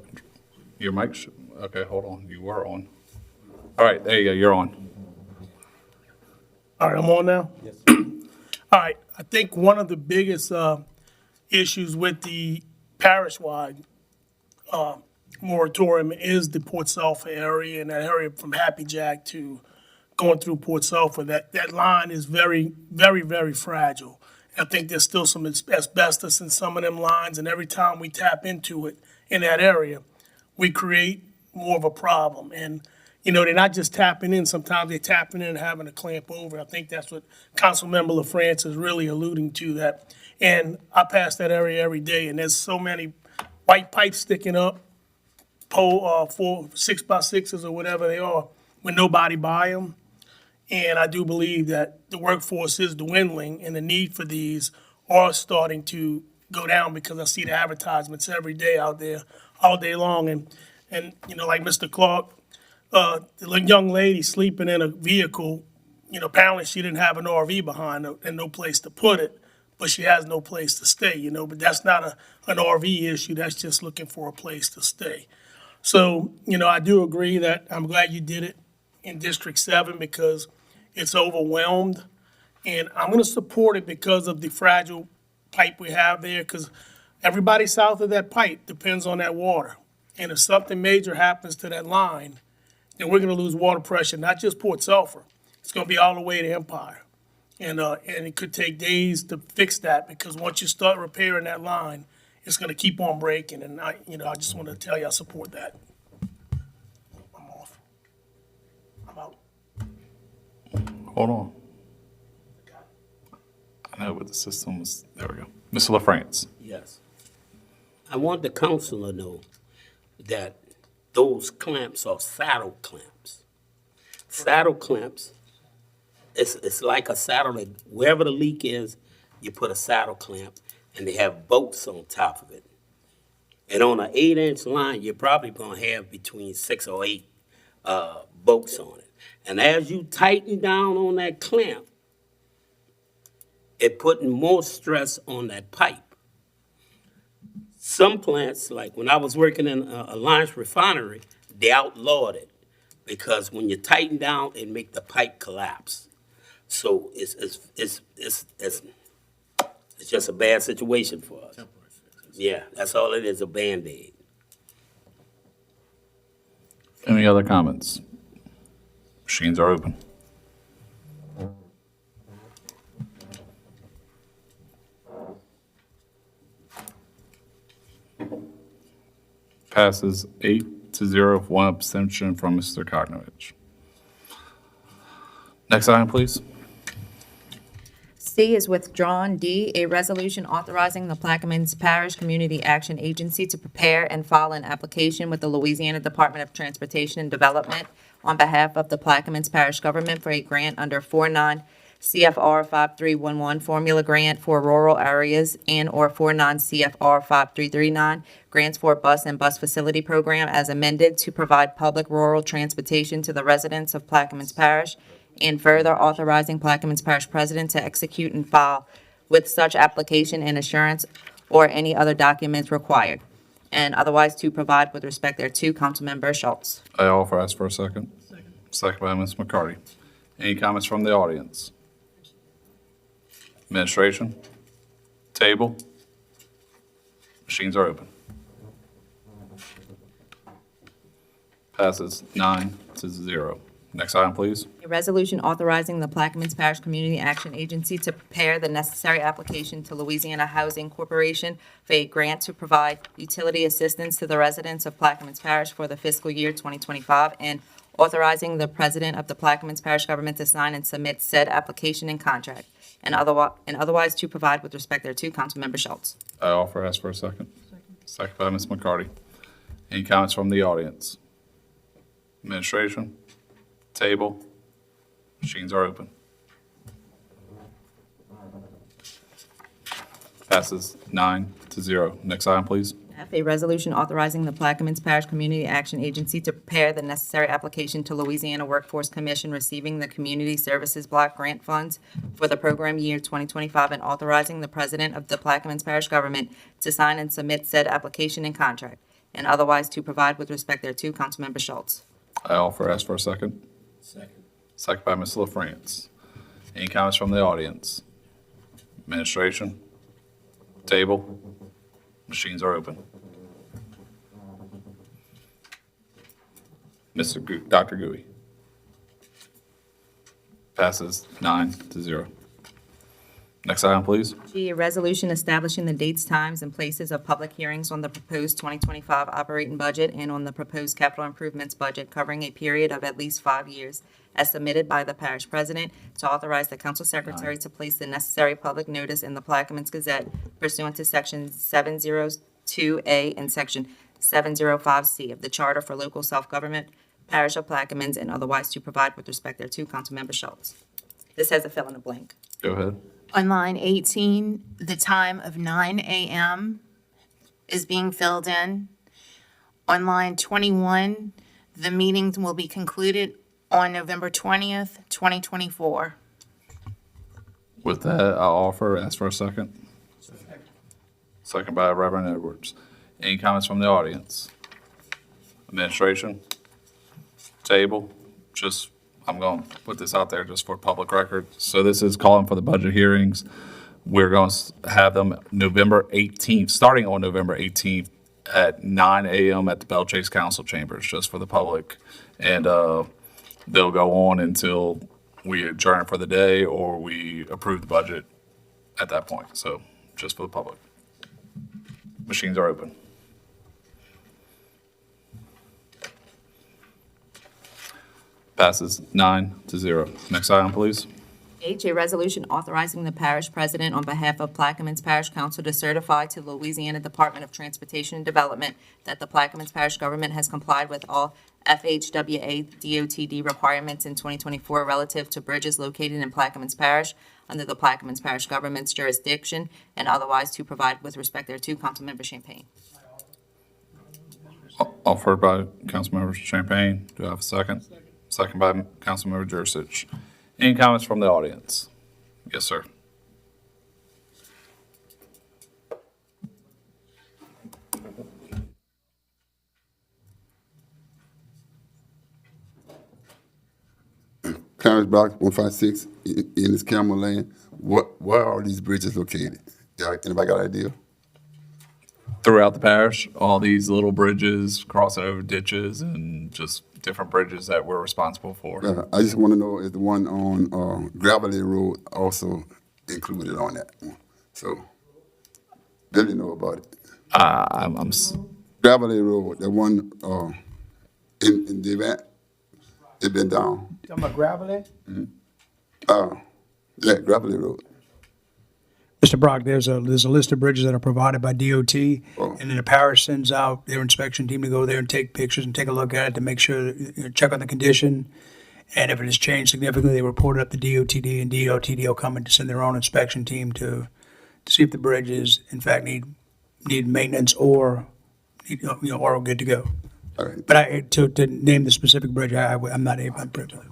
your mic, okay, hold on. You were on. All right, there you go. You're on. All right, I'm on now? Yes. All right, I think one of the biggest issues with the parish-wide moratorium is the Port Sulphur area, and that area from Happy Jack to going through Port Sulphur. That line is very, very, very fragile. I think there's still some asbestos in some of them lines, and every time we tap into it in that area, we create more of a problem. And they're not just tapping in. Sometimes they're tapping in and having to clamp over. I think that's what Councilmember LaFrance is really alluding to. That, and I pass that area every day, and there's so many white pipes sticking up, pole 4 6x6s or whatever they are, with nobody by them. And I do believe that the workforce is dwindling, and the need for these are starting to go down because I see the advertisements every day out there, all day long. And like Mr. Clark. The young lady sleeping in a vehicle, apparently she didn't have an RV behind her and no place to put it, but she has no place to stay, but that's not an RV issue. That's just looking for a place to stay. So, I do agree that I'm glad you did it in District 7 because it's overwhelmed. And I'm going to support it because of the fragile pipe we have there, because everybody south of that pipe depends on that water. And if something major happens to that line, then we're going to lose water pressure, not just Port Sulphur. It's going to be all the way to Empire. And it could take days to fix that because once you start repairing that line, it's going to keep on breaking. And I just want to tell you I support that. I'm off. I'm out. Hold on. I know, but the system was, there we go. Mr. LaFrance. Yes. I want the council to know that those clamps are saddle clamps. Saddle clamps, it's like a saddle that wherever the leak is, you put a saddle clamp and they have bolts on top of it. And on an 8-inch line, you're probably gonna have between 6 or 8 bolts on it. And as you tighten down on that clamp, it putting more stress on that pipe. Some plants, like when I was working in Alliance Refinery, they outlawed it because when you tighten down, it make the pipe collapse. So it's just a bad situation for us. Yeah, that's all it is, a Band-Aid. Any other comments? Machines are open. Passes 8-0 with 1 abstention from Mr. Koknovich. Next item, please. C is withdrawn. D, a resolution authorizing the Plaquemines Parish Community Action Agency to prepare and file an application with the Louisiana Department of Transportation and Development on behalf of the Plaquemines Parish government for a grant under 49 CFR 5311 formula grant for rural areas and/or 49 CFR 5339 grants for bus and bus facility program as amended to provide public rural transportation to the residents of Plaquemines Parish, and further authorizing Plaquemines Parish President to execute and file with such application and assurance or any other documents required, and otherwise to provide with respect thereto. Councilmember Schultz. I offer, ask for a second. Second by Ms. McCarty. Any comments from the audience? Administration? Table? Machines are open. Passes 9-0. Next item, please. A resolution authorizing the Plaquemines Parish Community Action Agency to prepare the necessary application to Louisiana Housing Corporation for a grant to provide utility assistance to the residents of Plaquemines Parish for the fiscal year 2025, and authorizing the president of the Plaquemines Parish government to sign and submit said application and contract, and otherwise to provide with respect thereto. Councilmember Schultz. I offer, ask for a second. Second by Ms. McCarty. Any comments from the audience? Administration? Table? Machines are open. Passes 9-0. Next item, please. F, a resolution authorizing the Plaquemines Parish Community Action Agency to prepare the necessary application to Louisiana Workforce Commission receiving the Community Services Block Grant Funds for the program year 2025, and authorizing the president of the Plaquemines Parish government to sign and submit said application and contract, and otherwise to provide with respect thereto. Councilmember Schultz. I offer, ask for a second. Second by Ms. LaFrance. Any comments from the audience? Administration? Table? Machines are open. Dr. Gui. Passes 9-0. Next item, please. G, a resolution establishing the dates, times, and places of public hearings on the proposed 2025 operating budget and on the proposed capital improvements budget covering a period of at least 5 years, as submitted by the parish president, to authorize the council secretary to place the necessary public notice in the Plaquemines Gazette pursuant to Section 702A and Section 705C of the Charter for Local Self-Government, Parish of Plaquemines, and otherwise to provide with respect thereto. Councilmember Schultz. This has a fill in the blank. Go ahead. On line 18, the time of 9 a.m. is being filled in. On line 21, the meeting will be concluded on November 20th, 2024. With that, I'll offer, ask for a second. Second by Reverend Edwards. Any comments from the audience? Administration? Table? Just, I'm going to put this out there just for public record. So this is calling for the budget hearings. We're going to have them November 18th, starting on November 18th at 9 a.m. at the Belle Chase Council Chambers, just for the public. And they'll go on until we adjourn for the day or we approve the budget at that point. So just for the public. Machines are open. Passes 9-0. Next item, please. H, a resolution authorizing the parish president on behalf of Plaquemines Parish Council to certify to Louisiana Department of Transportation and Development that the Plaquemines Parish government has complied with all FHWA DOTD requirements in 2024 relative to bridges located in Plaquemines Parish under the Plaquemines Parish government's jurisdiction, and otherwise to provide with respect thereto. Councilmember Champagne. Offered by Councilmember Champagne. Do I have a second? Second by Councilmember Jurcic. Any comments from the audience? Yes, sir. Clarence Block, 156, in this Campbell Lane. Where are these bridges located? Anybody got an idea? Throughout the parish, all these little bridges, crossing over ditches, and just different bridges that we're responsible for. I just want to know, is the one on Gravelly Road also included on that one? So, Billy know about it. Gravelly Road, the one in the event, it been down. Talking about Gravelly? Yeah, Gravelly Road. Mr. Brock, there's a list of bridges that are provided by DOT, and then the parish sends out their inspection team to go there and take pictures and take a look at it to make sure, check on the condition. And if it has changed significantly, they report it up to DOTD, and DOTD will come and send their own inspection team to see if the bridges, in fact, need maintenance or, or are good to go. All right. But to name the specific bridge, I'm not able to.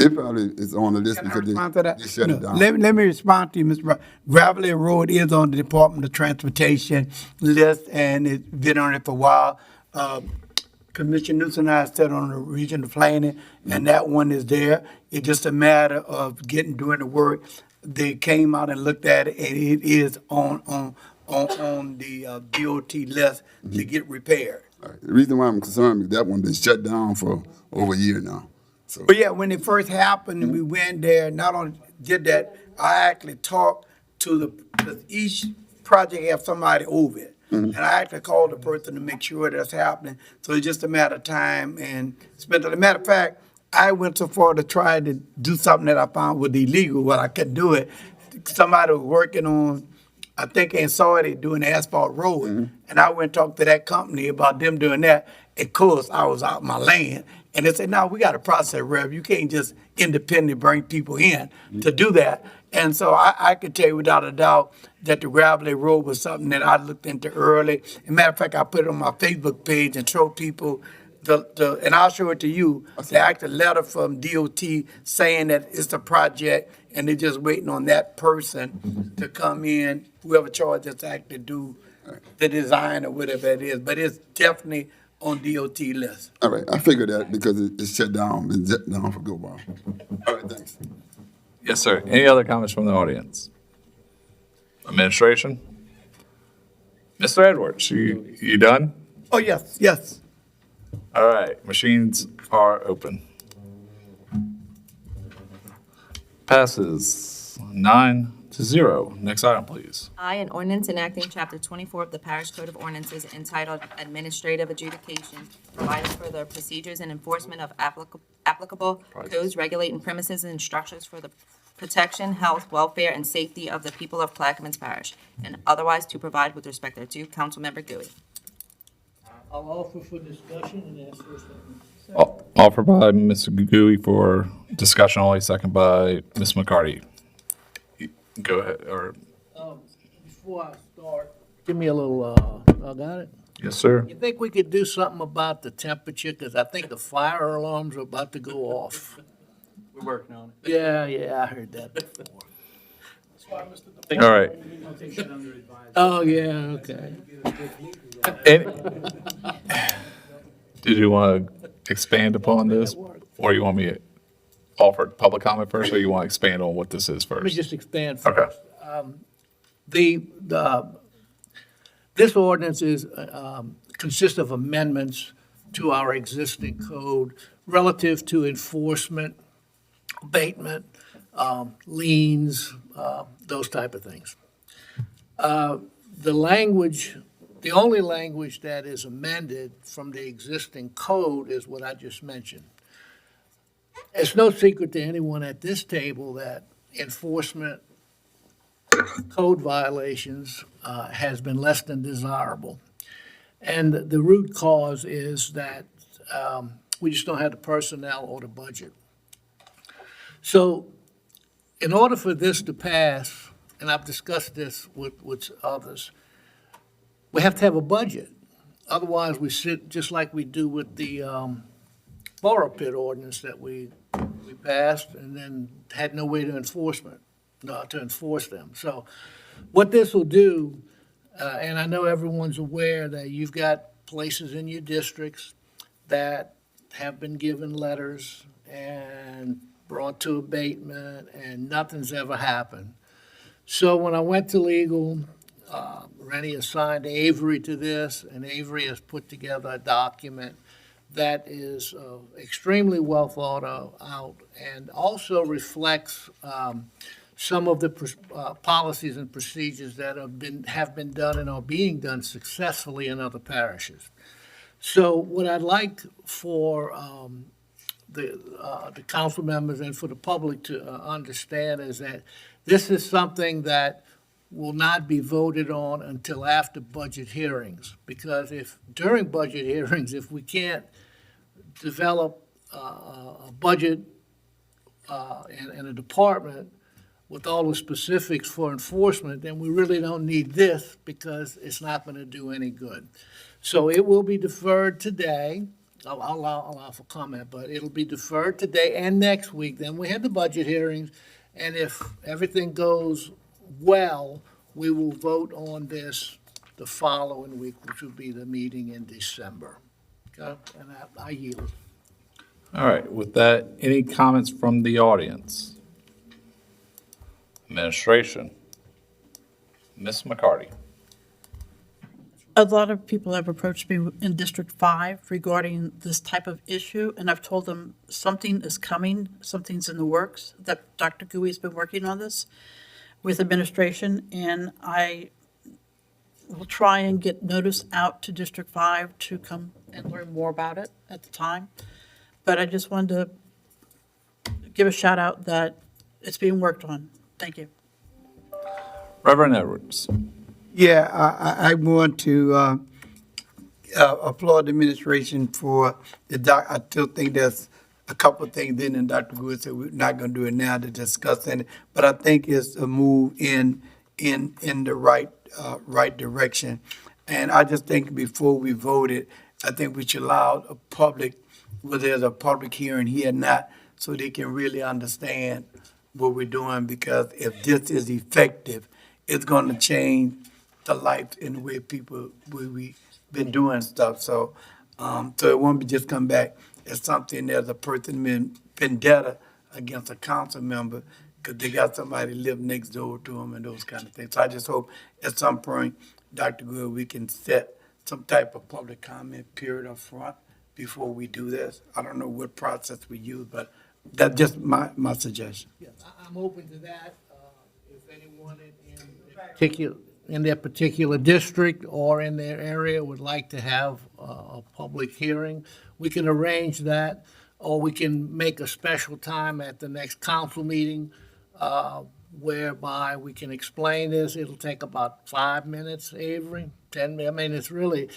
It probably is on the list Can I because respond to that? they shut it down. Let me respond to you, Mr. Brown. Gravelly Road is on the Department of Transportation list, and it's been on it for a while. Commissioner Newsom and I sat on the regional planning, and that one is there. It's just a matter of doing the work. They came out and looked at it, and it is on the DOT list to get repaired. All right. The reason why I'm concerned is that one been shut down for over a year now. So, But yeah, when it first happened, we went there, not only did that, I actually talked to because each project have somebody over it. And I actually called the person to make sure that's happening. So it's just a matter of time and spend it. As a matter of fact, I went so far to try to do something that I found was illegal, but I couldn't do it. Somebody was working on, I think in Saudi, doing the asphalt road. And I went and talked to that company about them doing that. Of course, I was out my land. And they said, no, we got a process, Rev. You can't just independently bring people in to do that. And so I could tell you without a doubt that the gravelly road was something that I looked into early. As a matter of fact, I put it on my Facebook page and showed people and I'll show it to you, the actual letter from DOT saying that it's a project and they're just waiting on that person to come in, whoever charged us to actually do the design or whatever it is. But it's definitely on DOT list. all right, I figured that because it's shut down, been shut down for a good while. All right, thanks. Yes, sir. Any other comments from the audience? Administration? Mr. Edwards, you done? Oh, yes, yes. All right, machines are open. Passes 9-0. Next item, please. I, an ordinance enacting Chapter 24 of the Parish Code of Ordinances entitled Administrative Adjudication, providing for the procedures and enforcement of applicable codes regulating premises and structures for the protection, health, welfare, and safety of the people of Clackamas Parish, and otherwise to provide with respect thereto. Councilmember Gooey. I'll offer for discussion and ask for a second. Offered by Mr. Gugui for discussion only, second by Ms. McCarty. Go ahead, or, Before I start, give me a little, I got it? yes, sir. You think we could do something about the temperature? Because I think the fire alarms are about to go off. We're working on it. Yeah, I heard that before. All right. Oh, yeah, okay. Did you want to expand upon this, or you want me to offer public comment first, or you want to expand on what this is Let me first? just expand Okay. first. This ordinance consists of amendments to our existing code relative to enforcement, abatement, liens, those type of things. The only language that is amended from the existing code is what I just mentioned. It's no secret to anyone at this table that enforcement code violations has been less than desirable. And the root cause is that we just don't have the personnel or the budget. So in order for this to pass, and I've discussed this with others, we have to have a budget. Otherwise, we sit just like we do with the borrow pit ordinance that we passed and then had no way to enforce them. So what this will do, and I know everyone's aware that you've got places in your districts that have been given letters and brought to abatement and nothing's ever happened. So when I went to legal, Rennie assigned Avery to this, and Avery has put together a document that is extremely well thought out and also reflects some of the policies and procedures that have been done and are being done successfully in other parishes. So what I'd like for the council members and for the public to understand is that this is something that will not be voted on until after budget hearings. Because during budget hearings, if we can't develop a budget and a department with all the specifics for enforcement, then we really don't need this because it's not going to do any good. So it will be deferred today. I'll allow for comment, but it'll be deferred today and next week. Then we have the budget hearings, and if everything goes well, we will vote on this the following week, which will be the meeting in December. Okay, and I yield. All right, with that, any comments from the audience? Administration. Ms. McCarty. A lot of people have approached me in District 5 regarding this type of issue, and I've told them something is coming, something's in the works, that Dr. Goui's been working on this with administration, and I will try and get notice out to District 5 to come and learn more about it at the time. But I just wanted to give a shout out that it's being worked on. Thank you. Reverend Edwards. Yeah, I want to applaud the administration for the doc. I still think there's a couple of things in, and Dr. Good said we're not going to do it now to discuss it, but I think it's a move in the right direction. And I just think before we voted, I think we should allow a public, whether there's a public hearing here or not, so they can really understand what we're doing, because if this is effective, it's going to change the life in the way we've been doing stuff. So, so it won't be just come back as something there's a person vendetta against a council member because they got somebody live next door to them and those kind of things. So I just hope at some point, Dr. Good, we can set some type of public comment period up front before we do this. I don't know what process we use, but that's just my suggestion. Yes, I'm open to that. If anyone in their particular district or in their area would like to have a public hearing, we can arrange that, or we can make a special time at the next council meeting whereby we can explain this. It'll take about 5 minutes, Avery, 10 minutes. I mean, it's really,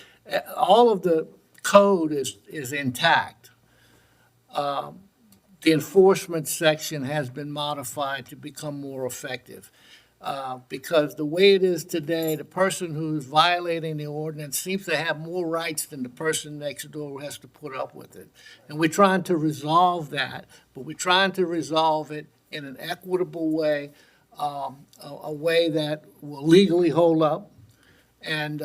all of the code is intact. The enforcement section has been modified to become more effective. Because the way it is today, the person who's violating the ordinance seems to have more rights than the person next door who has to put up with it. And we're trying to resolve that, but we're trying to resolve it in an equitable way, a way that will legally hold up and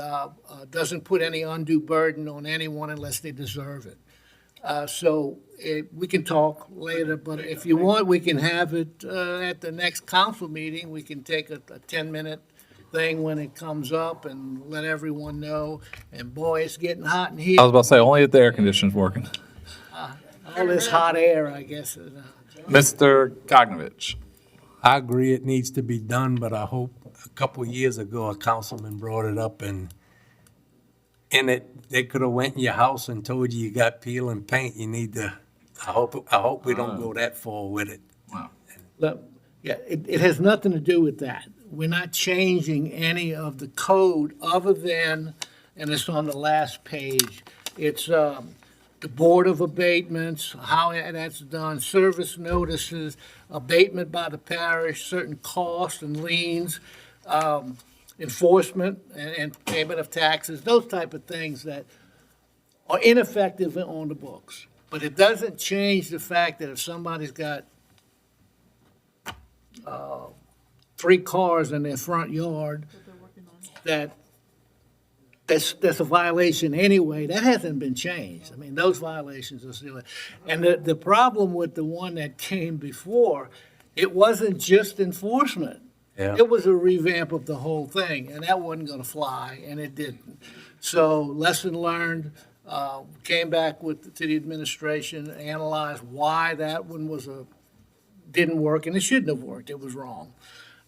doesn't put any undue burden on anyone unless they deserve it. So we can talk later, but if you want, we can have it at the next council meeting. We can take a 10-minute thing when it comes up and let everyone know. And boy, it's getting hot in here. I was about to say, only if the air conditioner's working. All this hot air, I guess. Mr. Kognovich. I agree it needs to be done, but I hope a couple of years ago, a councilman brought it up and in it, they could have went in your house and told you got peel and paint. You need to, I hope we don't go that far with it. Look, yeah, it has nothing to do with that. We're not changing any of the code other than, and it's on the last page, it's the Board of Abatements, how that's done, service notices, abatement by the parish, certain costs and liens, enforcement and payment of taxes, those type of things that are ineffective on the books. But it doesn't change the fact that if somebody's got 3 cars in their front yard, that's a violation anyway. That hasn't been changed. I mean, those violations are still. And the problem with the one that came before, it wasn't just enforcement. Yeah. It was a revamp of the whole thing, and that wasn't going to fly, and it didn't. So lesson learned, came back to the administration, analyzed why that one didn't work, and it shouldn't have worked. It was wrong.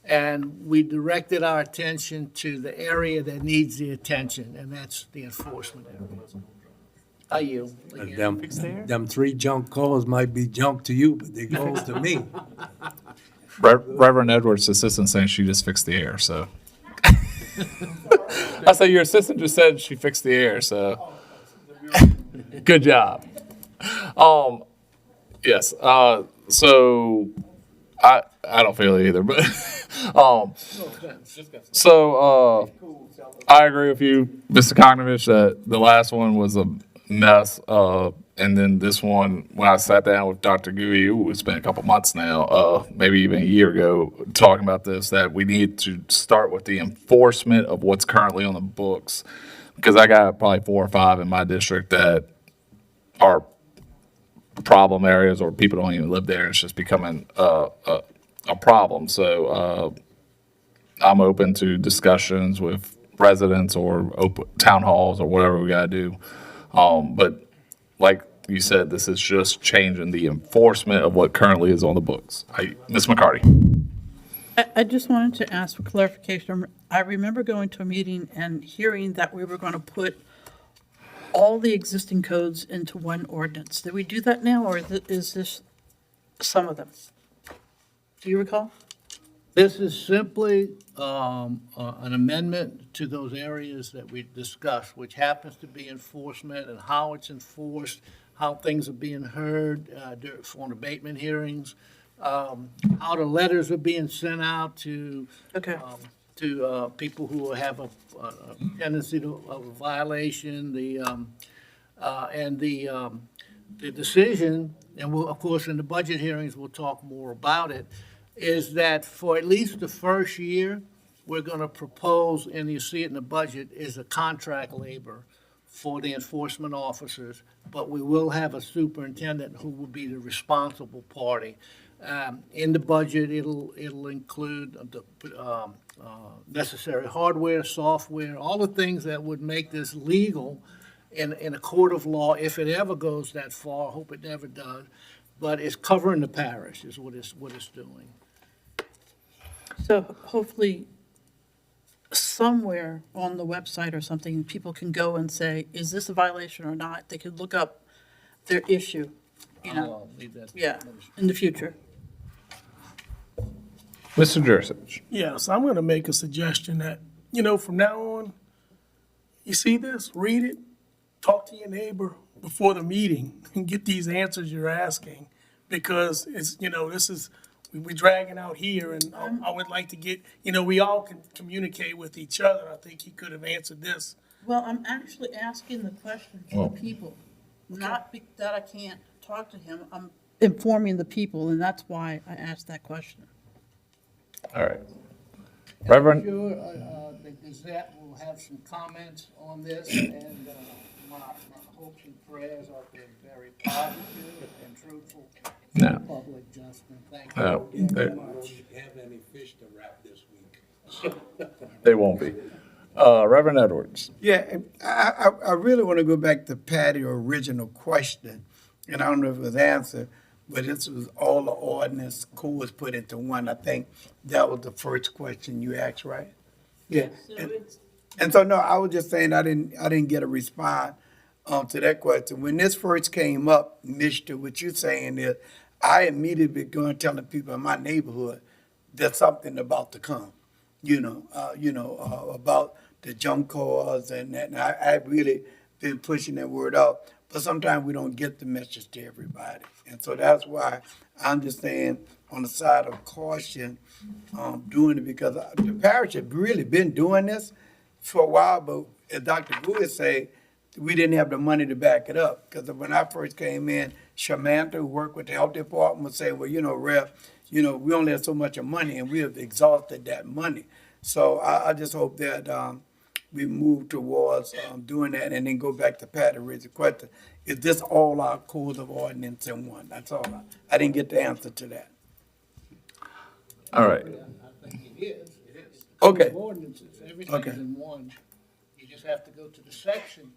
And we directed our attention to the area that needs the attention, and that's the enforcement area. I yield. Them 3 junk cars might be junk to you, but they go to me. Reverend Edwards' assistant saying she just fixed the air, so. I say your assistant just said she fixed the air, so. Good job. Yes, so I don't feel it either, but, so, I agree with you, Mr. Kognovich, that the last one was a mess, and then this one, when I sat down with Dr. Gouy, it's been a couple months now, maybe even a year ago, talking about this, that we need to start with the enforcement of what's currently on the books. Because I got probably 4 or 5 in my district that are problem areas, or people don't even live there. It's just becoming a problem. So I'm open to discussions with residents or town halls or whatever we gotta do. But like you said, this is just changing the enforcement of what currently is on the books. Ms. McCarty? I just wanted to ask for clarification. I remember going to a meeting and hearing that we were going to put all the existing codes into one ordinance. Did we do that now, or is this some of them? Do you recall? This is simply an amendment to those areas that we discussed, which happens to be enforcement and how it's enforced, how things are being heard for abatement hearings, how the letters are being sent out to Okay. people who have a tendency of a violation, and the decision, and we'll, of course, in the budget hearings, we'll talk more about it, is that for at least the first year, we're gonna propose, and you see it in the budget, is a contract labor for the enforcement officers, but we will have a superintendent who will be the responsible party. In the budget, it'll include the necessary hardware, software, all the things that would make this legal in a court of law, if it ever goes that far. I hope it never does. But it's covering the parish is what it's doing. So hopefully, somewhere on the website or something, people can go and say, is this a violation or not? They could look up their issue, you know, I'll leave that. yeah, in the future. Mr. Jursich? Yeah, so I'm gonna make a suggestion that, from now on, you see this, read it, talk to your neighbor before the meeting and get these answers you're asking. Because it's, we're dragging out here and I would like to get, we all can communicate with each other. I think he could have answered this. Well, I'm actually asking the question to the people, not that I can't talk to him. I'm informing the people, and that's why I asked that question. All right. Reverend? Sure, the Gazette will have some comments on this, and my hopes and prayers are they're very positive and truthful to No. the public, Justin. Thank No, you very they- much. Have any fish to wrap this week? They won't be. Reverend Edwards? Yeah, and I really want to go back to Patty's original question, and I don't know if it was answered, but this was all the ordinance codes put into one. I think that was the first question you asked, right? Yeah. And so, no, I was just saying I didn't get a response to that question. When this first came up, Mr., what you're saying is, I immediately began telling people in my neighborhood there's something about to come, about the jump cars and that. And I've really been pushing that word out, but sometimes we don't get the message to everybody. And so that's why I'm just saying on the side of caution, doing it, because the parish have really been doing this for a while, but as Dr. Good say, we didn't have the money to back it up. Because when I first came in, Shamantha, who worked with the health department, would say, well, Rev, we only have so much of money and we have exhausted that money. So I just hope that we move towards doing that and then go back to Pat and raise the question. Is this all our codes of ordinance in one? That's all. I didn't get the answer to that. All right. I think it is. It is. Okay. Ordinances, everything's Okay. in one. You just have to go to the section.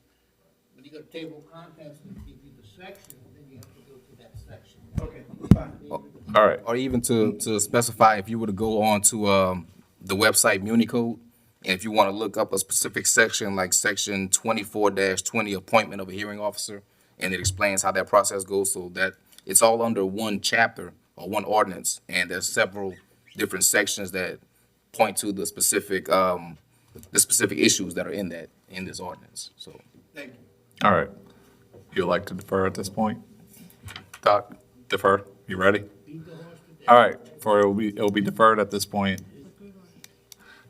When you go to table of contents and give you the section, then you have to go to that section. Okay, fine. All right. Or even to specify, if you were to go on to the website MuniCode, and if you want to look up a specific section, like section 24-20, appointment of a hearing officer, and it explains how that process goes, so that it's all under one chapter or one ordinance, and there's several different sections that point to the specific issues that are in this ordinance. So. Thank you. All right. You'd like to defer at this point? Doc, defer. You ready? All right. It'll be deferred at this point.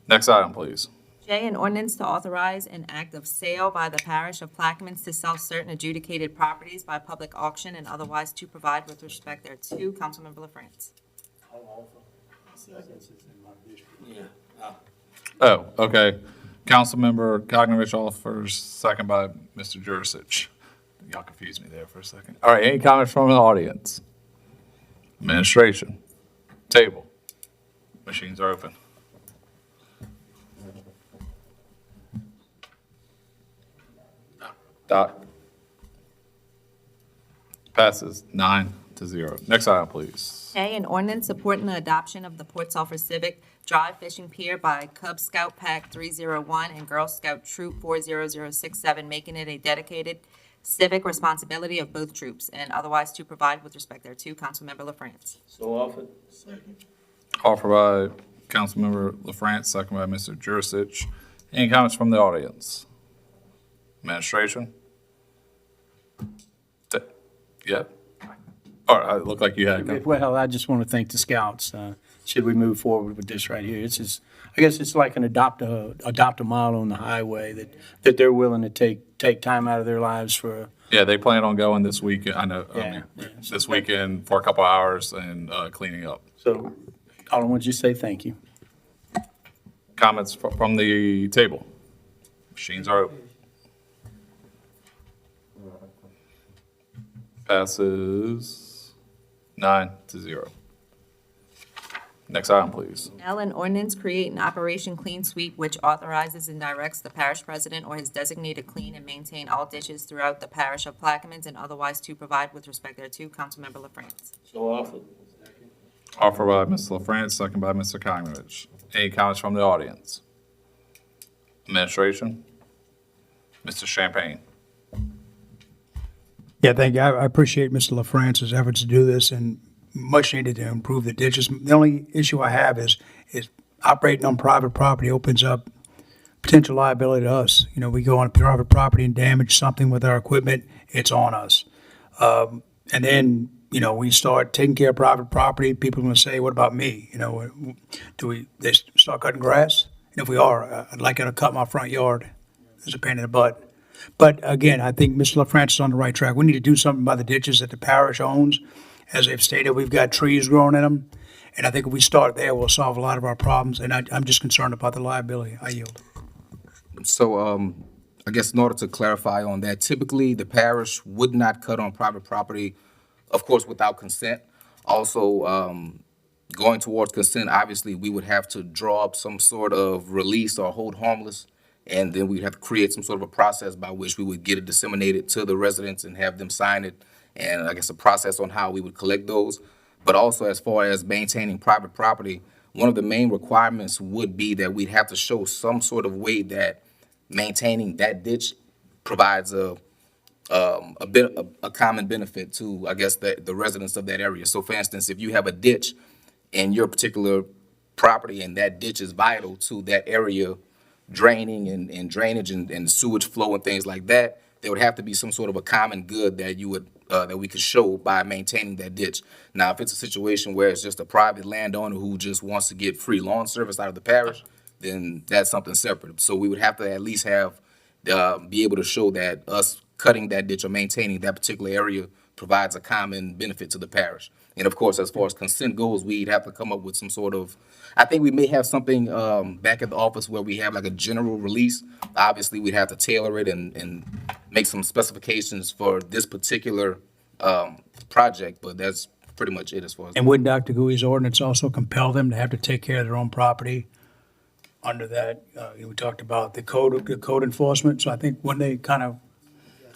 Next item, please. J, an ordinance to authorize an act of sale by the parish of Plaquemines to sell certain adjudicated properties by public auction and otherwise to provide with respect thereto. Councilmember LaFrance. Oh, okay. Councilmember Cognovich offers, second by Mr. Jursich. Y'all confused me there for a second. All right, any comments from the audience? Administration. Table. Machines are open. Doc? Passes 9-0. Next item, please. A, an ordinance supporting the adoption of the Port Sulphur Civic Drive Fishing Pier by Cub Scout Pack 301 and Girl Scout Troop 40067, making it a dedicated civic responsibility of both troops, and otherwise to provide with respect thereto. Councilmember LaFrance. So offered. Offered by Councilmember LaFrance, second by Mr. Juristich. Any comments from the audience? Administration? Yeah? All right, it looked like you had. Well, I just want to thank the scouts. Should we move forward with this right here? It's just, I guess it's like an adopt a model on the highway that they're willing to take time out of their lives for. Yeah, they plan on going this weekend, I know, Yeah. this weekend for a couple hours and cleaning up. So all I want you to say thank you. Comments from the table? Machines are open. Passes 9-0. Next item, please. L, an ordinance creating Operation Clean Sweep, which authorizes and directs the parish president or his designated clean and maintain all ditches throughout the parish of Plaquemines and otherwise to provide with respect thereto. Councilmember LaFrance. So offered. Offered by Ms. LaFrance, second by Mr. Kokrovich. Any comments from the audience? Administration? Mr. Champagne? Yeah, thank you. I appreciate Mr. LaFrance's efforts to do this and much needed to improve the ditches. The only issue I have is operating on private property opens up potential liability to us. You know, we go on private property and damage something with our equipment, it's on us. And then, you know, we start taking care of private property, people are going to say, what about me? You know, they start cutting grass? And if we are, I'd like to cut my front yard. There's a pain in the butt. But again, I think Mr. LaFrance is on the right track. We need to do something about the ditches that the parish owns. As they've stated, we've got trees growing in them. And I think if we start there, we'll solve a lot of our problems. And I'm just concerned about the liability. I yield. So, I guess in order to clarify on that, typically the parish would not cut on private property, of course, without consent. Also, going towards consent, obviously, we would have to draw up some sort of release or hold harmless. And then we'd have to create some sort of a process by which we would get it disseminated to the residents and have them sign it. And I guess a process on how we would collect those. But also as far as maintaining private property, one of the main requirements would be that we'd have to show some sort of way that maintaining that ditch provides a common benefit to, I guess, the residents of that area. So for instance, if you have a ditch in your particular property and that ditch is vital to that area draining and drainage and sewage flow and things like that, there would have to be some sort of a common good that you would that we could show by maintaining that ditch. Now, if it's a situation where it's just a private landowner who just wants to get free lawn service out of the parish, then that's something separate. So we would have to at least have be able to show that us cutting that ditch or maintaining that particular area provides a common benefit to the parish. And of course, as far as consent goes, we'd have to come up with some sort of, I think we may have something back at the office where we have like a general release. Obviously, we'd have to tailor it and make some specifications for this particular project, but that's pretty much it as far as. And would Dr. Goui's ordinance also compel them to have to take care of their own property under that? We talked about the code enforcement, so I think when they kind of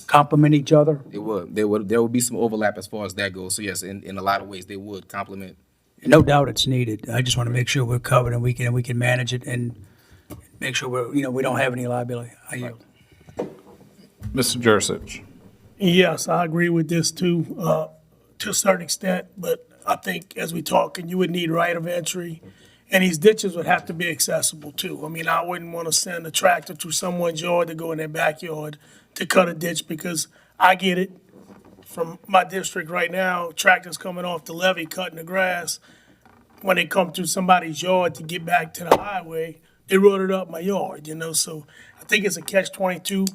complement each other. It would. There would be some overlap as far as that goes. So yes, in a lot of ways, they would complement. No doubt it's needed. I just want to make sure we're covered and we can manage it and make sure we don't have any liability. I yield. Mr. Jurisic. Yes, I agree with this too, to a certain extent, but I think as we talk, and you would need right of entry, and these ditches would have to be accessible too. I mean, I wouldn't want to send a tractor to someone's yard to go in their backyard to cut a ditch, because I get it from my district right now, tractors coming off the levee cutting the grass. When they come through somebody's yard to get back to the highway, they rutted up my yard, so I think it's a catch-22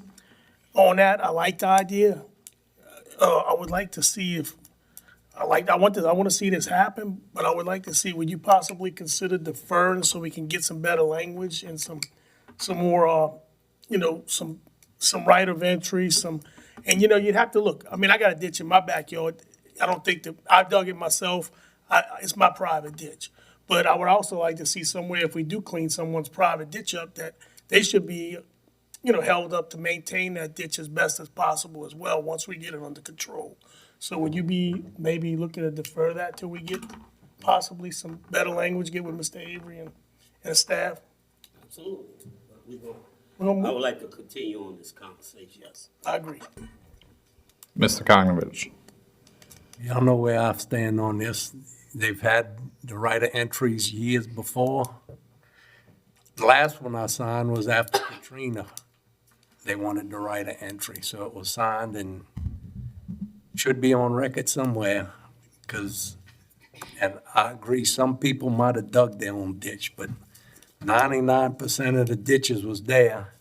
on that. I like the idea. I would like to see if, I want to see this happen, but I would like to see, would you possibly consider deferring so we can get some better language and some more, some right of entry, and you'd have to look. I mean, I got a ditch in my backyard. I don't think that, I dug it myself. It's my private ditch. But I would also like to see somewhere, if we do clean someone's private ditch up, that they should be held up to maintain that ditch as best as possible as well, once we get it under control. So would you be maybe looking to defer that till we get possibly some better language, get with Mr. Avery and staff? Absolutely. We go. We're gonna I move- would like to continue on this conversation, yes. I agree. Mr. Kokrovich. Y'all know where I stand on this. They've had the right of entries years before. The last one I signed was after Katrina. They wanted the right of entry, so it was signed and should be on record somewhere, because, and I agree, some people might have dug their own ditch, but 99% of the ditches was there,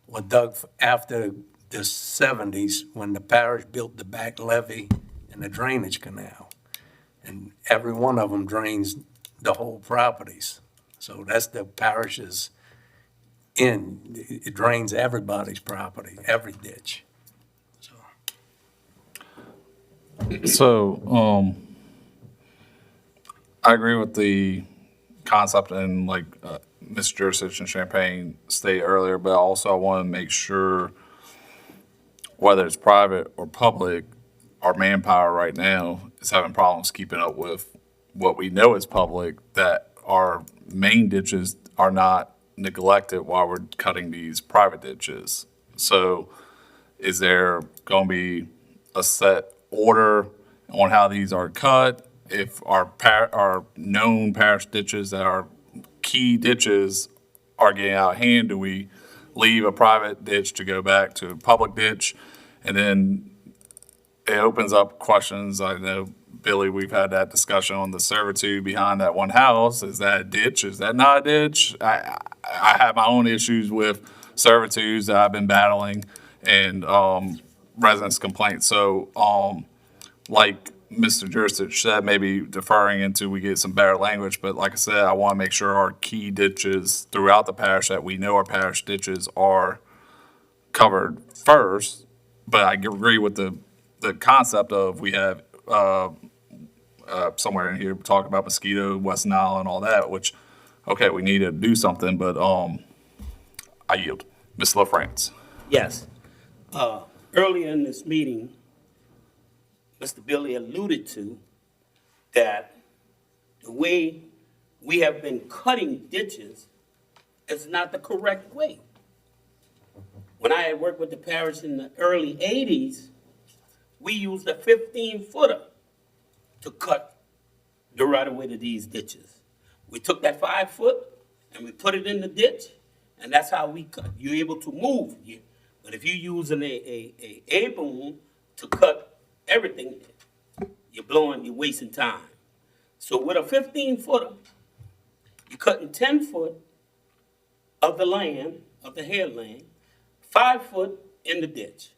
were dug after the 70s, when the parish built the back levee and the drainage canal. And every one of them drains the whole properties. So that's the parish's it drains everybody's property, every ditch. So, I agree with the concept and like Ms. Jurisich and Champagne stated earlier, but also I want to make sure whether it's private or public, our manpower right now is having problems keeping up with what we know is public, that our main ditches are not neglected while we're cutting these private ditches. So is there going to be a set order on how these are cut? If our known parish ditches that are key ditches are getting out of hand, do we leave a private ditch to go back to a public ditch? And then it opens up questions. I know, Billy, we've had that discussion on the servitude behind that one house. Is that a ditch? Is that not a ditch? I have my own issues with servitudes that I've been battling and residents' complaints. So, like Mr. Jurisich said, maybe deferring until we get some better language. But like I said, I want to make sure our key ditches throughout the parish, that we know our parish ditches are covered first. But I agree with the concept of we have somewhere in here talk about mosquito, West Nile, and all that. Which, okay, we need to do something. But I yield, Ms. LaFrance. Yes. Earlier in this meeting, Mr. Billy alluded to that the way we have been cutting ditches is not the correct way. When I had worked with the parish in the early 80s, we used a 15-footer to cut the right of way to these ditches. We took that 5 foot and we put it in the ditch, and that's how we cut. You're able to move. But if you're using a boom to cut everything, you're wasting time. So with a 15-footer, you're cutting 10 foot of the land, of the headland, 5 foot in the ditch.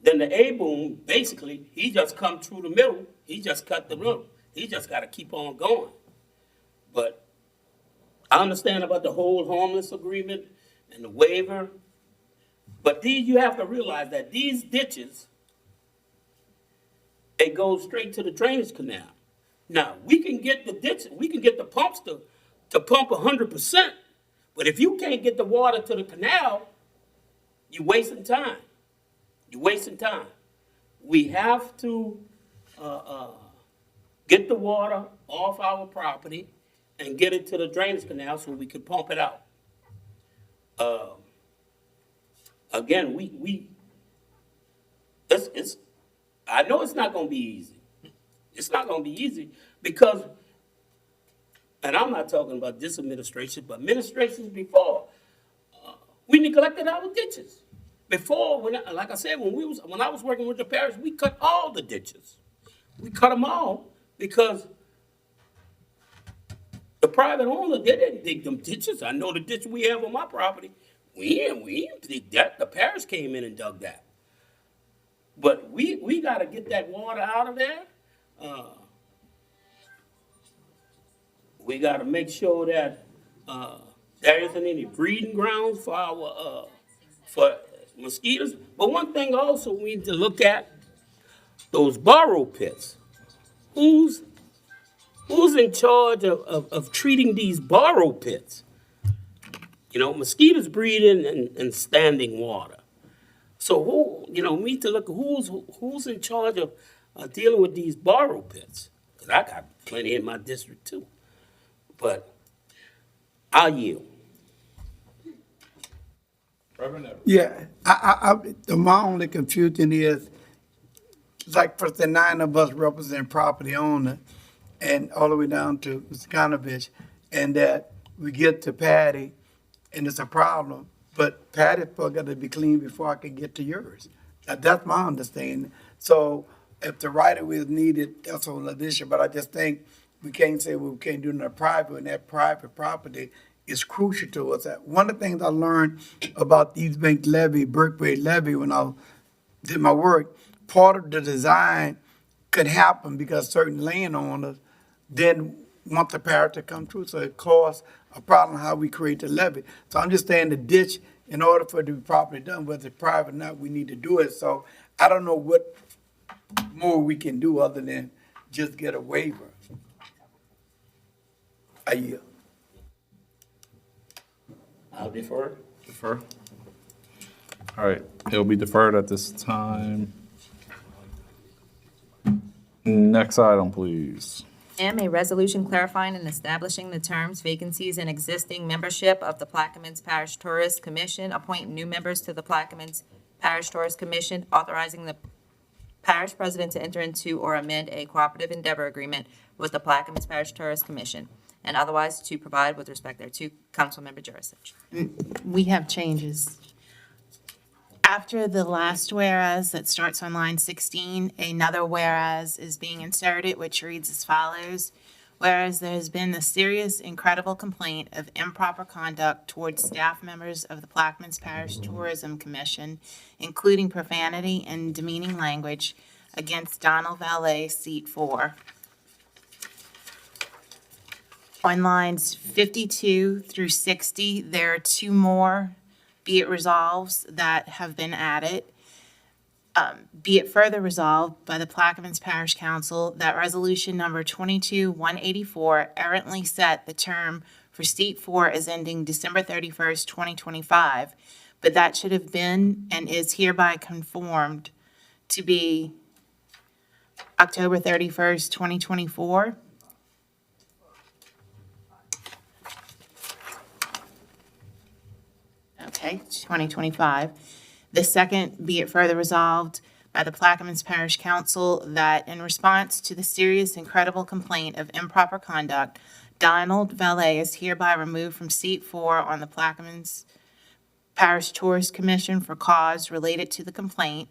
Then the A-boom, basically, he just come through the middle. He just cut the middle. He just got to keep on going. But I understand about the whole homeless agreement and the waiver. But you have to realize that these ditches, they go straight to the drainage canal. Now, we can get the ditch, we can get the pumps to pump 100%. But if you can't get the water to the canal, you're wasting time. You're wasting time. We have to get the water off our property and get it to the drainage canal so we can pump it out. Again, I know it's not going to be easy. It's not going to be easy because, and I'm not talking about this administration, but administrations before, we neglected our ditches. Before, like I said, when I was working with the parish, we cut all the ditches. We cut them all because the private owner, they didn't dig them ditches. I know the ditch we have on my property, we didn't dig that. The parish came in and dug that. But we got to get that water out of there. We got to make sure that there isn't any breeding grounds for our for mosquitoes. But one thing also we need to look at, those borrow pits. Who's in charge of treating these borrow pits? You know, mosquitoes breed in standing water. So who, you know, we need to look at who's in charge of dealing with these borrow pits. 'Cause I got plenty in my district too. But I'll yield. Yeah, my only confusion is, like, for the 9 of us represent property owner, and all the way down to Mr. Conovich, and that we get to Patty, and it's a problem, but Patty's supposed got to be clean before I can get to yours. That's my understanding. So if the right of way is needed, that's a whole other issue, but I just think we can't say, well, we can't do it in a private, and that private property is crucial to us. One of the things I learned about East Bank levee, Berkeley levee, when I did my work, part of the design could happen because certain landowners didn't want the parish to come through, so it caused a problem how we create the levee. So I'm just saying the ditch, in order for it to be properly done, whether it's private or not, we need to do it. So I don't know what more we can do other than just get a waiver. A year. I'll defer. Defer. All right, it'll be deferred at this time. Next item, please. M, a resolution clarifying and establishing the terms, vacancies, and existing membership of the Plaquemines Parish Tourist Commission, appointing new members to the Plaquemines Parish Tourist Commission, authorizing the parish president to enter into or amend a cooperative endeavor agreement with the Plaquemines Parish Tourist Commission, and otherwise to provide with respect thereto council-member jurisdiction. We have changes. After the last whereas that starts on line 16, another whereas is being inserted, which reads as follows. Whereas there has been the serious and credible complaint of improper conduct towards staff members of the Plaquemines Parish Tourism Commission, including profanity and demeaning language against Donald Valet, seat 4. On lines 52 through 60, there are 2 more be it resolves that have been added. Be it further resolved by the Plaquemines Parish Council that resolution number 22-184 errantly set the term for seat 4 as ending December 31st, 2025, but that should have been and is hereby conformed to be October 31st, 2024. Okay, 2025. The second, be it further resolved by the Plaquemines Parish Council that in response to the serious and credible complaint of improper conduct, Donald Valet is hereby removed from seat 4 on the Plaquemines Parish Tourist Commission for cause related to the complaint,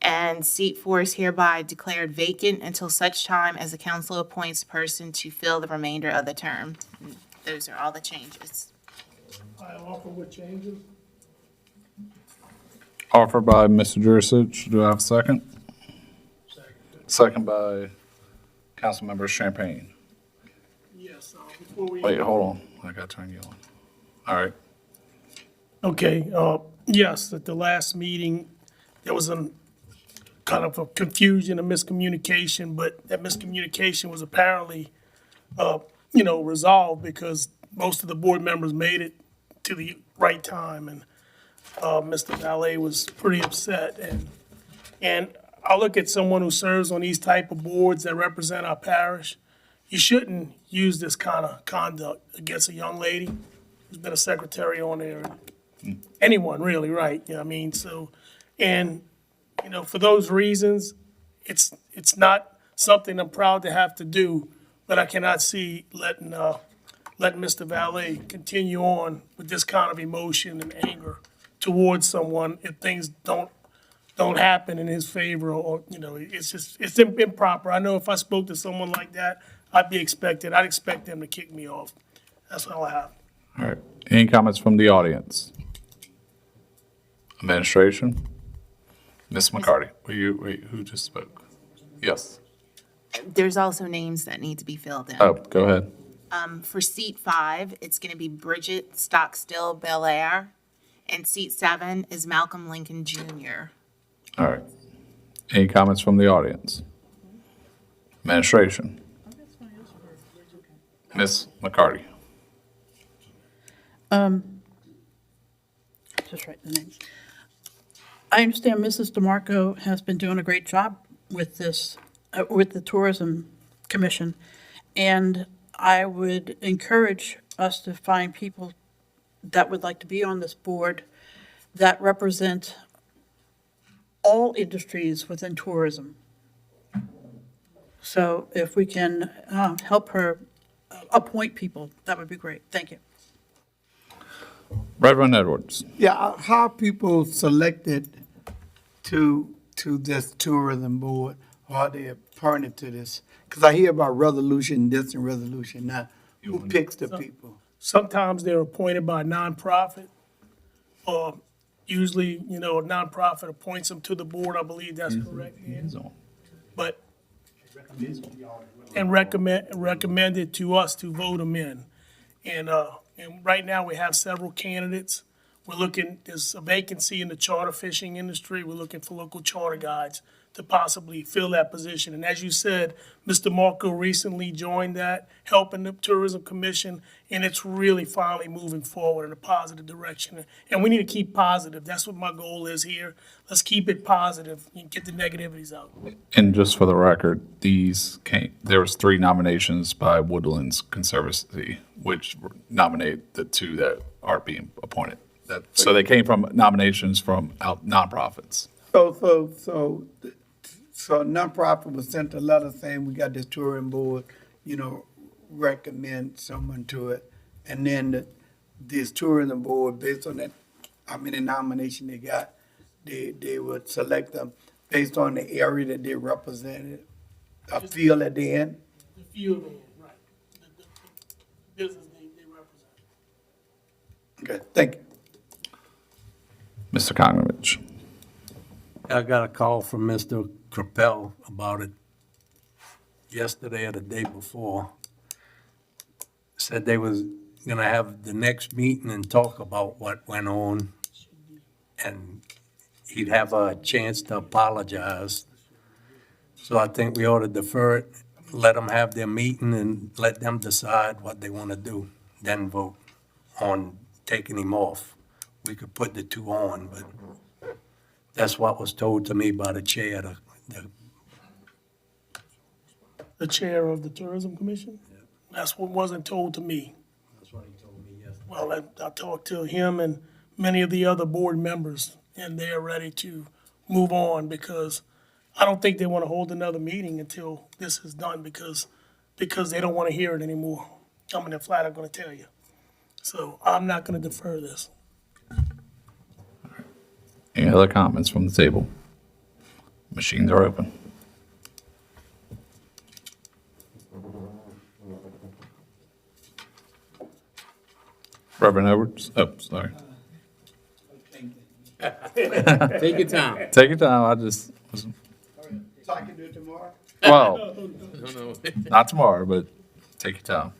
and seat 4 is hereby declared vacant until such time as the council appoints a person to fill the remainder of the term. Those are all the changes. I offer with changes. Offered by Mr. Jurisic. Do I have a second? Second by Councilmember Champagne. Yes, before we. Wait, hold on. I gotta turn you on. All right. Okay, yes, at the last meeting, there was a kind of a confusion, a miscommunication, but that miscommunication was apparently, resolved because most of the board members made it to the right time, and Mr. Valet was pretty upset, and I look at someone who serves on these type of boards that represent our parish. You shouldn't use this kind of conduct against a young lady who's been a secretary on there. Anyone really, right? You know what I mean? So, and, for those reasons, it's not something I'm proud to have to do, but I cannot see letting Mr. Valet continue on with this kind of emotion and anger towards someone if things don't happen in his favor, or, it's improper. I know if I spoke to someone like that, I'd expect them to kick me off. That's all I have. All right. Any comments from the audience? Administration? Ms. McCarty, who just spoke? Yes. There's also names that need to be filled in. Oh, go ahead. For seat 5, it's going to be Bridget Stockstill Belair, and seat 7 is Malcolm Lincoln Jr. All right. Any comments from the audience? Administration? Ms. McCarty? just write the names. I understand Mrs. DeMarco has been doing a great job with this, with the Tourism Commission. And I would encourage us to find people that would like to be on this board that represent all industries within tourism. So if we can help her appoint people, that would be great. Thank you. Reverend Edwards. Yeah, how are people selected to this tourism board? Or are they appointed to this? Because I hear about resolution this and resolution that. Who picks the people? Sometimes they're appointed by a nonprofit, or usually, a nonprofit appoints them to the board. I believe that's correct. But, and recommended to us to vote them in. And right now, we have several candidates. We're looking, there's a vacancy in the charter fishing industry. We're looking for local charter guides to possibly fill that position. And as you said, Mr. Marco recently joined that, helping the Tourism Commission, and it's really finally moving forward in a positive direction. And we need to keep positive. That's what my goal is here. Let's keep it positive and get the negativities out. And just for the record, there was 3 nominations by Woodlands Conservancy, which nominate the 2 that are being appointed. So they came from nominations from nonprofits. So a nonprofit was sent a letter saying we got this tourism board, recommend someone to it. And then this tourism board, based on that, how many nomination they got, they would select them based on the area that they represented, a field that they in. The field, right. The business they represent. Okay, thank you. Mr. Kognovich. I got a call from Mr. Crapell about it yesterday or the day before. Said they was gonna have the next meeting and talk about what went on. And he'd have a chance to apologize. So I think we ought to defer it, let them have their meeting and let them decide what they wanna do, then vote on taking him off. We could put the 2 on, but that's what was told to me by the chair. The chair of the Tourism Commission? That's what wasn't told to me. That's what he told me yesterday. Well, I talked to him and many of the other board members, and they're ready to move on because I don't think they want to hold another meeting until this is done because they don't want to hear it anymore. I'm in the flat, I'm going to tell you. So I'm not going to defer this. Any other comments from the table? Machines are open. Reverend Edwards, sorry. Take your time. Take your time, So I can do it tomorrow? well, No. not tomorrow, but take your time.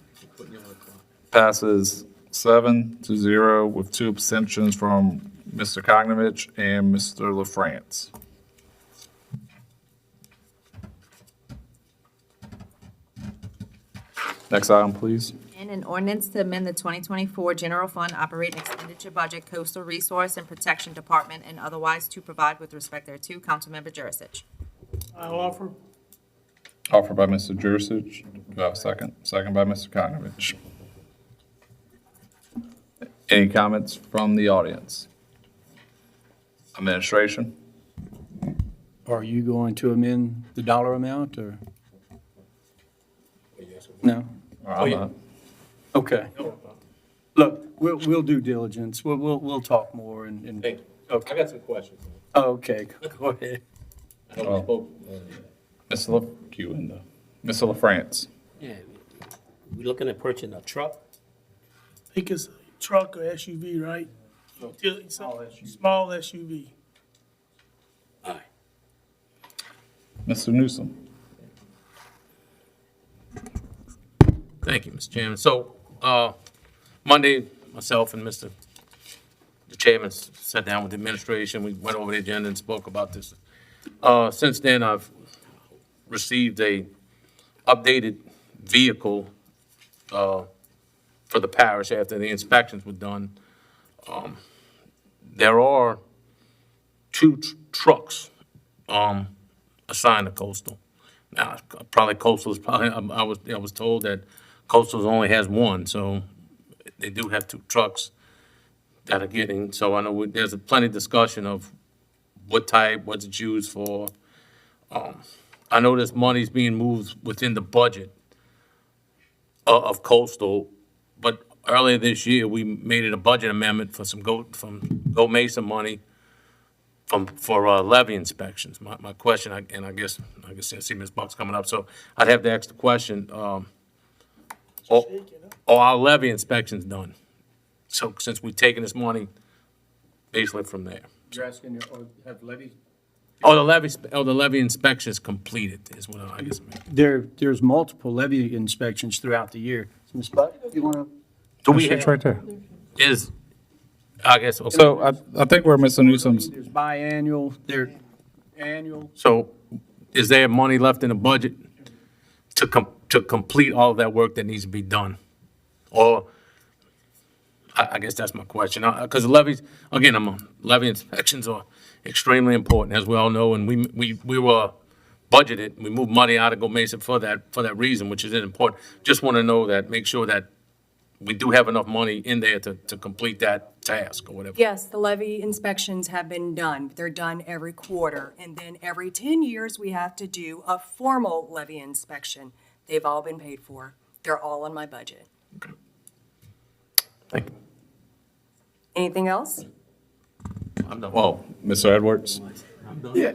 Passes 7-0 with 2 abstentions from Mr. Kognovich and Mr. LaFrance. Next item, please. And an ordinance to amend the 2024 General Fund Operating Expenditure Budget Coastal Resource and Protection Department and otherwise to provide with respect thereto. Councilmember Jurisic. I offer. Offered by Mr. Jurisic. Do I have a second? Second by Mr. Kognovich. Any comments from the audience? Administration? Are you going to amend the dollar amount, or? No? I'm not. Okay. Look, we'll do diligence. We'll talk more and. Thank you. Okay. I got some questions. Okay, go ahead. I know we spoke. Mr. Mr. LaFrance? Yeah, we looking at purchasing a truck? I think it's a truck or SUV, right? Small SUV. All right. Mr. Newsom? Thank you, Mr. Chairman. So, Monday, myself and the chairman sat down with the administration. We went over the agenda and spoke about this. Since then, I've received a updated vehicle, for the parish after the inspections were done. there are two trucks, assigned to Coastal. Now, probably Coastal's probably, I was told that Coastal's only has one, so they do have two trucks that are getting, so I know there's plenty of discussion of what type, what's it used for. I know this money's being moved within the budget of Coastal, but earlier this year, we made it a budget amendment for some Go Mesa money for levy inspections. My question, and I guess I see Ms. Buck's coming up, so I'd have to ask the question, are our levy inspections done? So since we've taken this money basically from there. You're asking, have levies? The levy inspections completed is what I guess. There's multiple levy inspections throughout the year. Ms. Buck, you want to? Do we It's right there. I guess, okay. So I think where Mr. Newsom's, There's biannual, there's annual. So is there money left in the budget to complete all of that work that needs to be done? Or, I guess that's my question, because the levies, again, levy inspections are extremely important, as we all know, and we were budgeted, we moved money out of Go Mesa for that reason, which is important. Just want to know that, make sure that we do have enough money in there to complete that task or whatever. Yes, the levy inspections have been done. They're done every quarter. And then every 10 years, we have to do a formal levy inspection. They've all been paid for. They're all in my budget. Thank you. Anything else? I'm done. oh, Mr. Edwards? Yeah.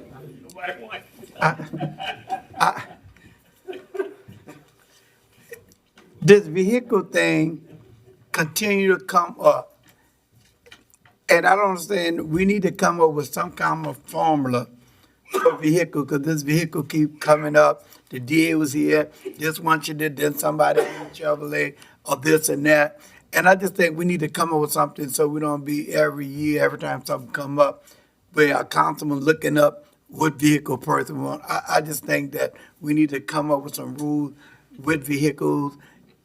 This vehicle thing continue to come up. And I don't understand, we need to come up with some kind of formula for vehicle, because this vehicle keep coming up. The DA was here, this one you did, then somebody in Chevrolet, or this and that. And I just think we need to come up with something so we don't be every year, every time something come up, where our councilman looking up what vehicle person want. I just think that we need to come up with some rules with vehicles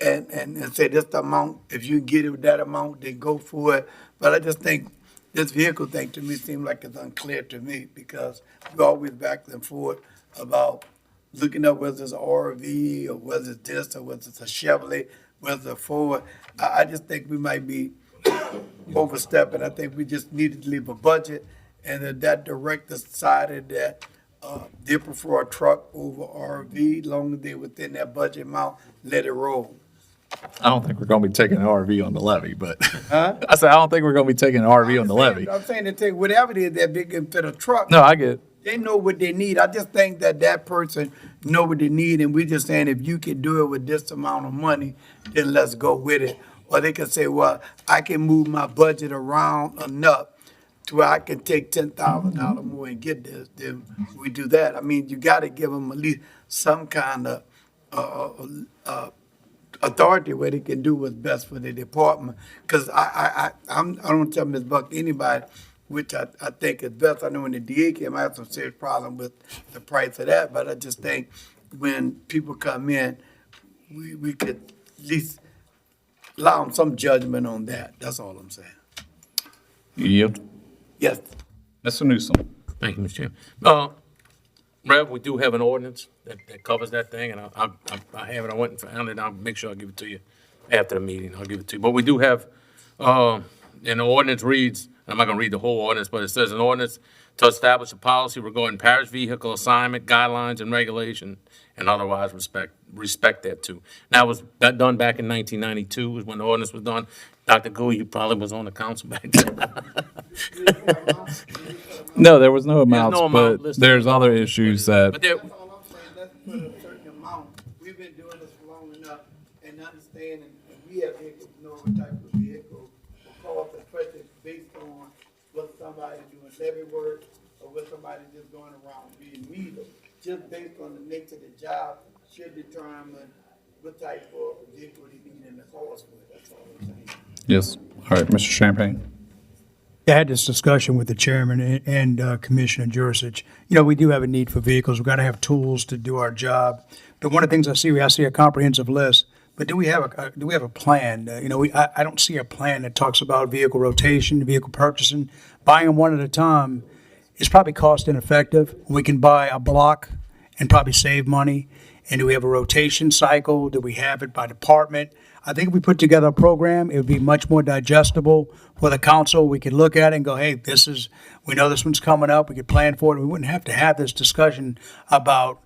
and say this the amount, if you get it with that amount, then go for it. But I just think this vehicle thing to me seems like it's unclear to me, because we always back and forth about looking up whether it's an RV or whether it's this or whether it's a Chevrolet, whether it's a Ford. I just think we might be overstepping. I think we just needed to leave a budget, and that director decided that they prefer a truck over RV, long as they're within that budget amount, let it roll. I don't think we're gonna be taking an RV on the levy, but Huh? I said, I don't think we're gonna be taking an RV on the levy. I'm saying to take whatever it is that big and fit a truck. No, I get it. They know what they need. I just think that person know what they need, and we just saying if you can do it with this amount of money, then let's go with it. Or they can say, well, I can move my budget around enough to where I can take $10,000 more and get this. Then we do that. I mean, you got to give them at least some kind of authority where they can do what's best for the department. Because I don't tell Ms. Buck anybody, which I think is best. I know when the DA came, I had some serious problem with the price of that, but I just think when people come in, we could at least allow them some judgment on that. That's all I'm saying. You yield? Yes. Mr. Newsom? Thank you, Mr. Chairman. Rev, we do have an ordinance that covers that thing, and I have it, I went and found it, I'll make sure I give it to you after the meeting, I'll give it to you. But we do have, and the ordinance reads, I'm not gonna read the whole ordinance, but it says an ordinance to establish a policy regarding parish vehicle assignment, guidelines, and regulation, and otherwise respect that too. Now, was that done back in 1992, was when the ordinance was done? Dr. Gu, you probably was on the council back then. No, there was no amounts, no amount but listed. there's other issues that, But there, That's all I'm saying, let's put a certain amount. We've been doing this for long enough and understanding, and we have vehicles, know what type of vehicle will cost, especially based on what somebody doing levy work or what somebody just going around being needed. Just based on the nature of the job should determine what type of vehicle they need and the cost for it. That's all I'm saying. yes. All right, Mr. Champagne? I had this discussion with the chairman and Commissioner Jurisic. You know, we do have a need for vehicles. We've got to have tools to do our job. But one of the things I see a comprehensive list. but do we have a plan? I don't see a plan that talks about vehicle rotation, vehicle purchasing. Buying them one at a time is probably cost ineffective. We can buy a block and probably save money. And do we have a rotation cycle? Do we have it by department? I think if we put together a program, it would be much more digestible for the council. We could look at it and go, hey, we know this one's coming up. We could plan for it. We wouldn't have to have this discussion about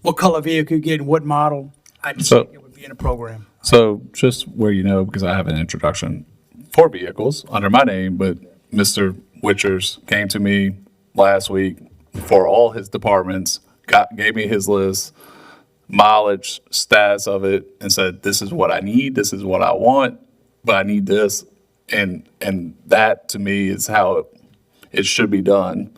what color vehicle you get and what model. I just think it would be in a program. So just where you know, because I have an introduction for vehicles under my name, but Mr. Witchers came to me last week for all his departments, gave me his list, mileage, stats of it, and said, this is what I need, this is what I want, but I need this. And that to me is how it should be done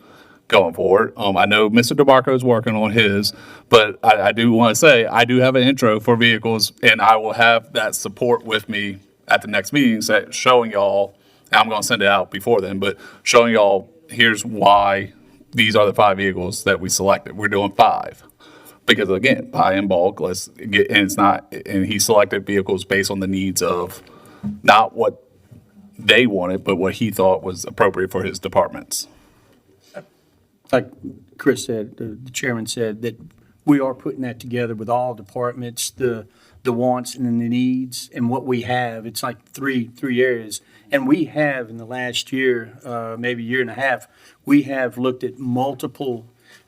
going forward. I know Mr. DeMarco is working on his, but I do want to say, I do have an intro for vehicles, and I will have that support with me at the next meeting, showing y'all, and I'm going to send it out before then, but showing y'all, here's why these are the 5 vehicles that we selected. We're doing 5. Because again, buy in bulk, and he selected vehicles based on the needs of not what they wanted, but what he thought was appropriate for his departments. Like Chris said, the chairman said, that we are putting that together with all departments, the wants and the needs and what we have. It's like three areas. And we have in the last year, maybe year and a half, we have looked at multiple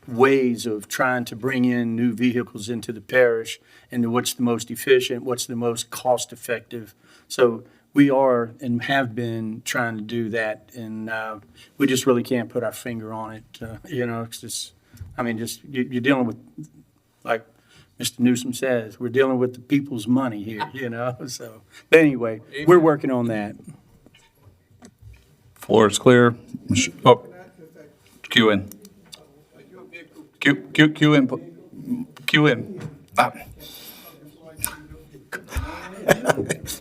ways of trying to bring in new vehicles into the parish and what's the most efficient, what's the most cost effective. So we are and have been trying to do that, and we just really can't put our finger on it. It's just, you're dealing with, like Mr. Newsom says, we're dealing with the people's money here, so. But anyway, we're working on that. Floor is clear. Oh, Q in. Q in. Q in.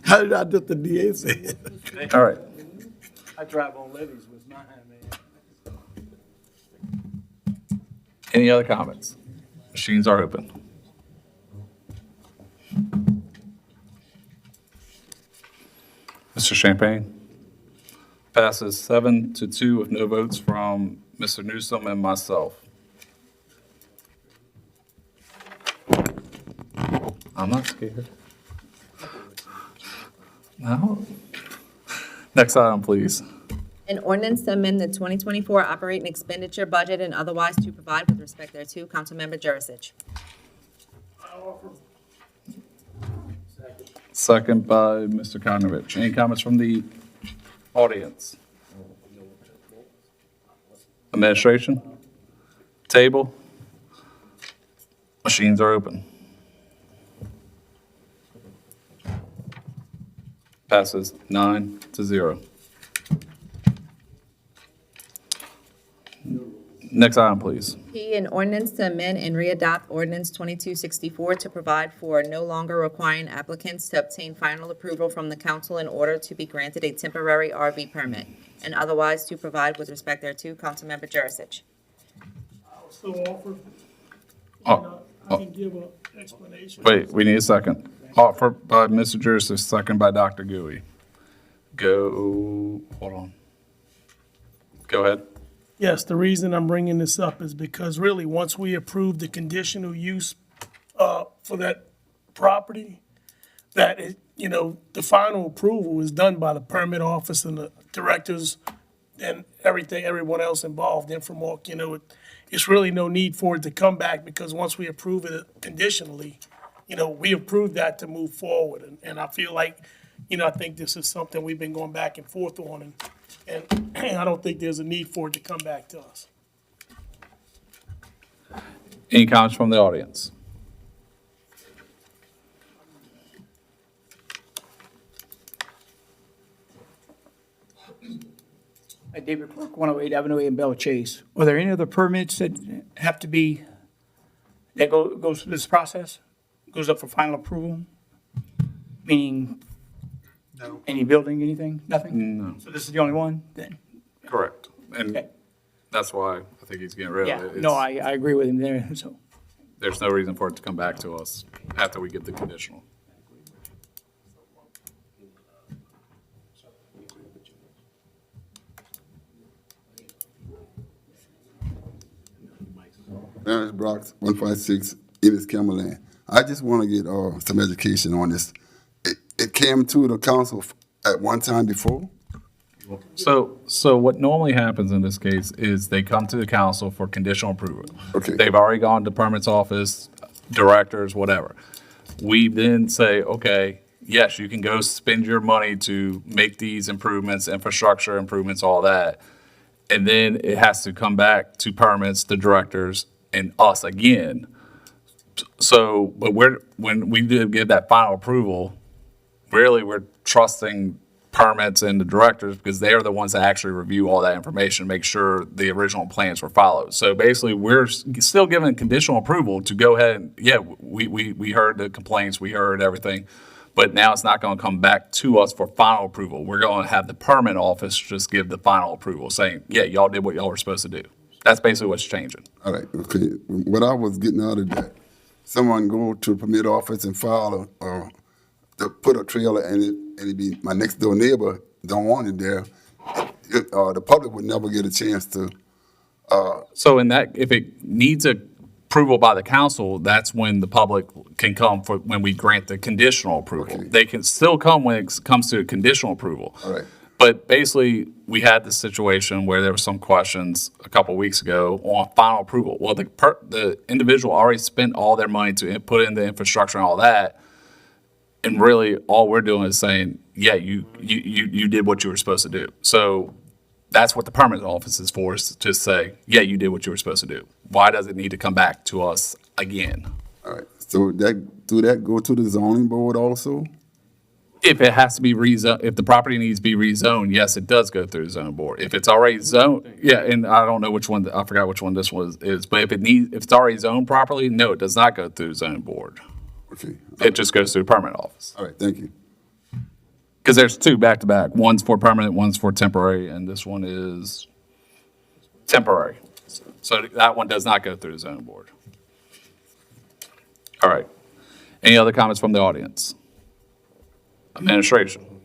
How did I do the DA say it? All right. I drive on levees with my man. Any other comments? Machines are open. Mr. Champagne? Passes 7-2 with no votes from Mr. Newsom and myself. I'm not scared. No. Next item, please. An ordinance to amend the 2024 operating expenditure budget and otherwise to provide with respect thereto. Councilmember Jurisic. Second by Mr. Konovich. Any comments from the audience? Administration? Table? Machines are open. Passes 9-0. Next item, please. P, an ordinance to amend and readopt ordinance 2264 to provide for no longer requiring applicants to obtain final approval from the council in order to be granted a temporary RV permit, and otherwise to provide with respect thereto. Councilmember Jurisic. I'll still offer. Oh, I can give an explanation. wait, we need a second. Offered by Mr. Jurisic, second by Dr. Gooey. Hold on. Go ahead. Yes, the reason I'm bringing this up is because really, once we approve the conditional use for that property, that the final approval is done by the permit office and the directors and everyone else involved, Infomork, it's really no need for it to come back, because once we approve it conditionally, we approved that to move forward. And I feel like, I think this is something we've been going back and forth on, and I don't think there's a need for it to come back to us. Any comments from the audience? Hi, David Clark, 108 Avenue A in Bell Chase. Are there any other permits that have to be, that goes through this process? Goes up for final approval? Meaning? No. Any building, anything? Nothing? No. So this is the only one then? Correct. And Okay. that's why I think he's getting rid Yeah, of it. no, I agree with him there, so. There's no reason for it to come back to us after we get the conditional. Clarence Brox, 156 East Camelland. I just want to get some education on this. It came to the council at one time before? So what normally happens in this case is they come to the council for conditional approval. Okay. They've already gone to permits office, directors, whatever. We then say, okay, yes, you can go spend your money to make these improvements, infrastructure improvements, all that. And then it has to come back to permits, the directors, and us again. So, but when we do give that final approval, really we're trusting permits and the directors because they are the ones that actually review all that information, make sure the original plans were followed. So basically, we're still given conditional approval to go ahead and, yeah, we heard the complaints, we heard everything, but now it's not going to come back to us for final approval. We're going to have the permit office just give the final approval, saying, yeah, y'all did what y'all were supposed to do. That's basically what's changing. All right, okay. What I was getting out of that, someone go to the permit office and file to put a trailer and it be my next door neighbor don't want it there. The public would never get a chance to. So in that, if it needs approval by the council, that's when the public can come for, when we grant the conditional approval. Okay. They can still come when it comes to conditional approval. All right. But basically, we had this situation where there were some questions a couple weeks ago on final approval. Well, the individual already spent all their money to put in the infrastructure and all that. And really, all we're doing is saying, yeah, you did what you were supposed to do. So that's what the permit office is for, is to say, yeah, you did what you were supposed to do. Why does it need to come back to us again? All right. So do that go to the zoning board also? If it has to be rezoned, if the property needs to be rezoned, yes, it does go through the zoning board. If it's already zoned, yeah, and I don't know which one, I forgot which one this is, but if it's already zoned properly, no, it does not go through the zoning board. Okay. It just goes through the permit office. All right, thank you. Because there's two back to back. One's for permanent, one's for temporary, and this one is temporary. So that one does not go through the zoning board. All right. Any other comments from the audience? Administration.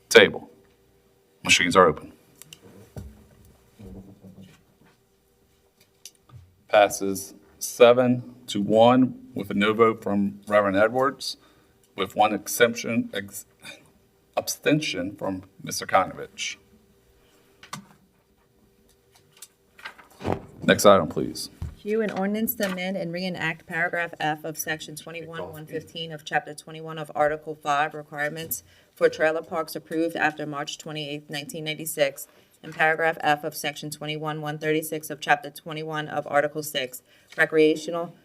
Table. Machines are open. Passes 7-1 with a no vote from Reverend Edwards, with one abstention from Mr. Konovich. Next item, please. Q, an ordinance to amend and reenact paragraph F of section 21-115 of chapter 21 of article 5 requirements for trailer parks approved after March 28, 1996, and paragraph F of section 21-136 of chapter 21 of article 6 recreational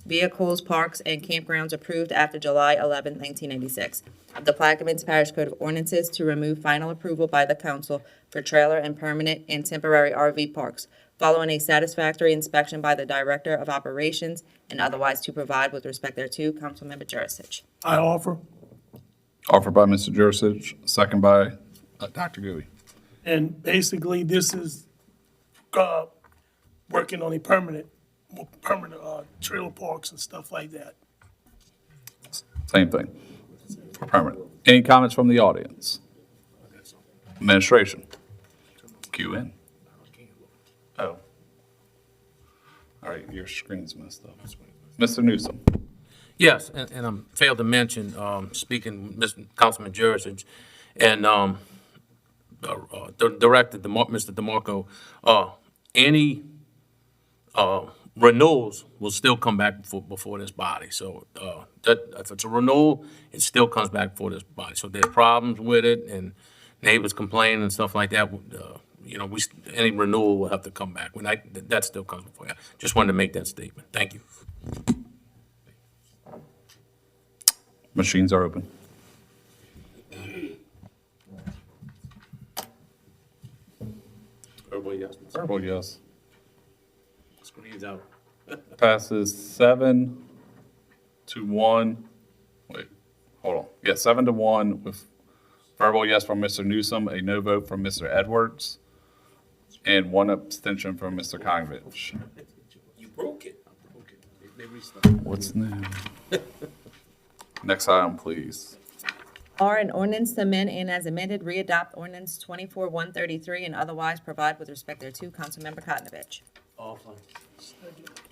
vehicles, parks, and campgrounds approved after July 11, 1996. Of the Plaquemines Parish Code of Ordinances to remove final approval by the council for trailer and permanent and temporary RV parks, following a satisfactory inspection by the Director of Operations and otherwise to provide with respect thereto. Councilmember Jurisic. I offer. Offered by Mr. Jurisic, second by Dr. Gooey. And basically, this is working on a permanent trailer parks and stuff like that. Same thing, for permanent. Any comments from the audience? Administration. Q in. Oh. All right, your screen's messed up. Mr. Newsom. Yes, and I failed to mention, speaking, Mr. Councilman Jurisic, and the Director, Mr. DeMarco, any renewals will still come back before this body. So if it's a renewal, it still comes back before this body. So if there's problems with it and neighbors complain and stuff like that, any renewal will have to come back. That still comes before you. Just wanted to make that statement. Thank you. Machines are open. Everybody yes. Verbal yes. Screen's out. Passes 7-1. Wait, hold on. Yeah, 7-1 with verbal yes from Mr. Newsom, a no vote from Mr. Edwards, and one abstention from Mr. Konovich. You broke it. They restart. What's new? Next item, please. R, an ordinance to amend and as amended, readopt ordinance 24-133 and otherwise provide with respect thereto. Councilmember Konovich. Offer.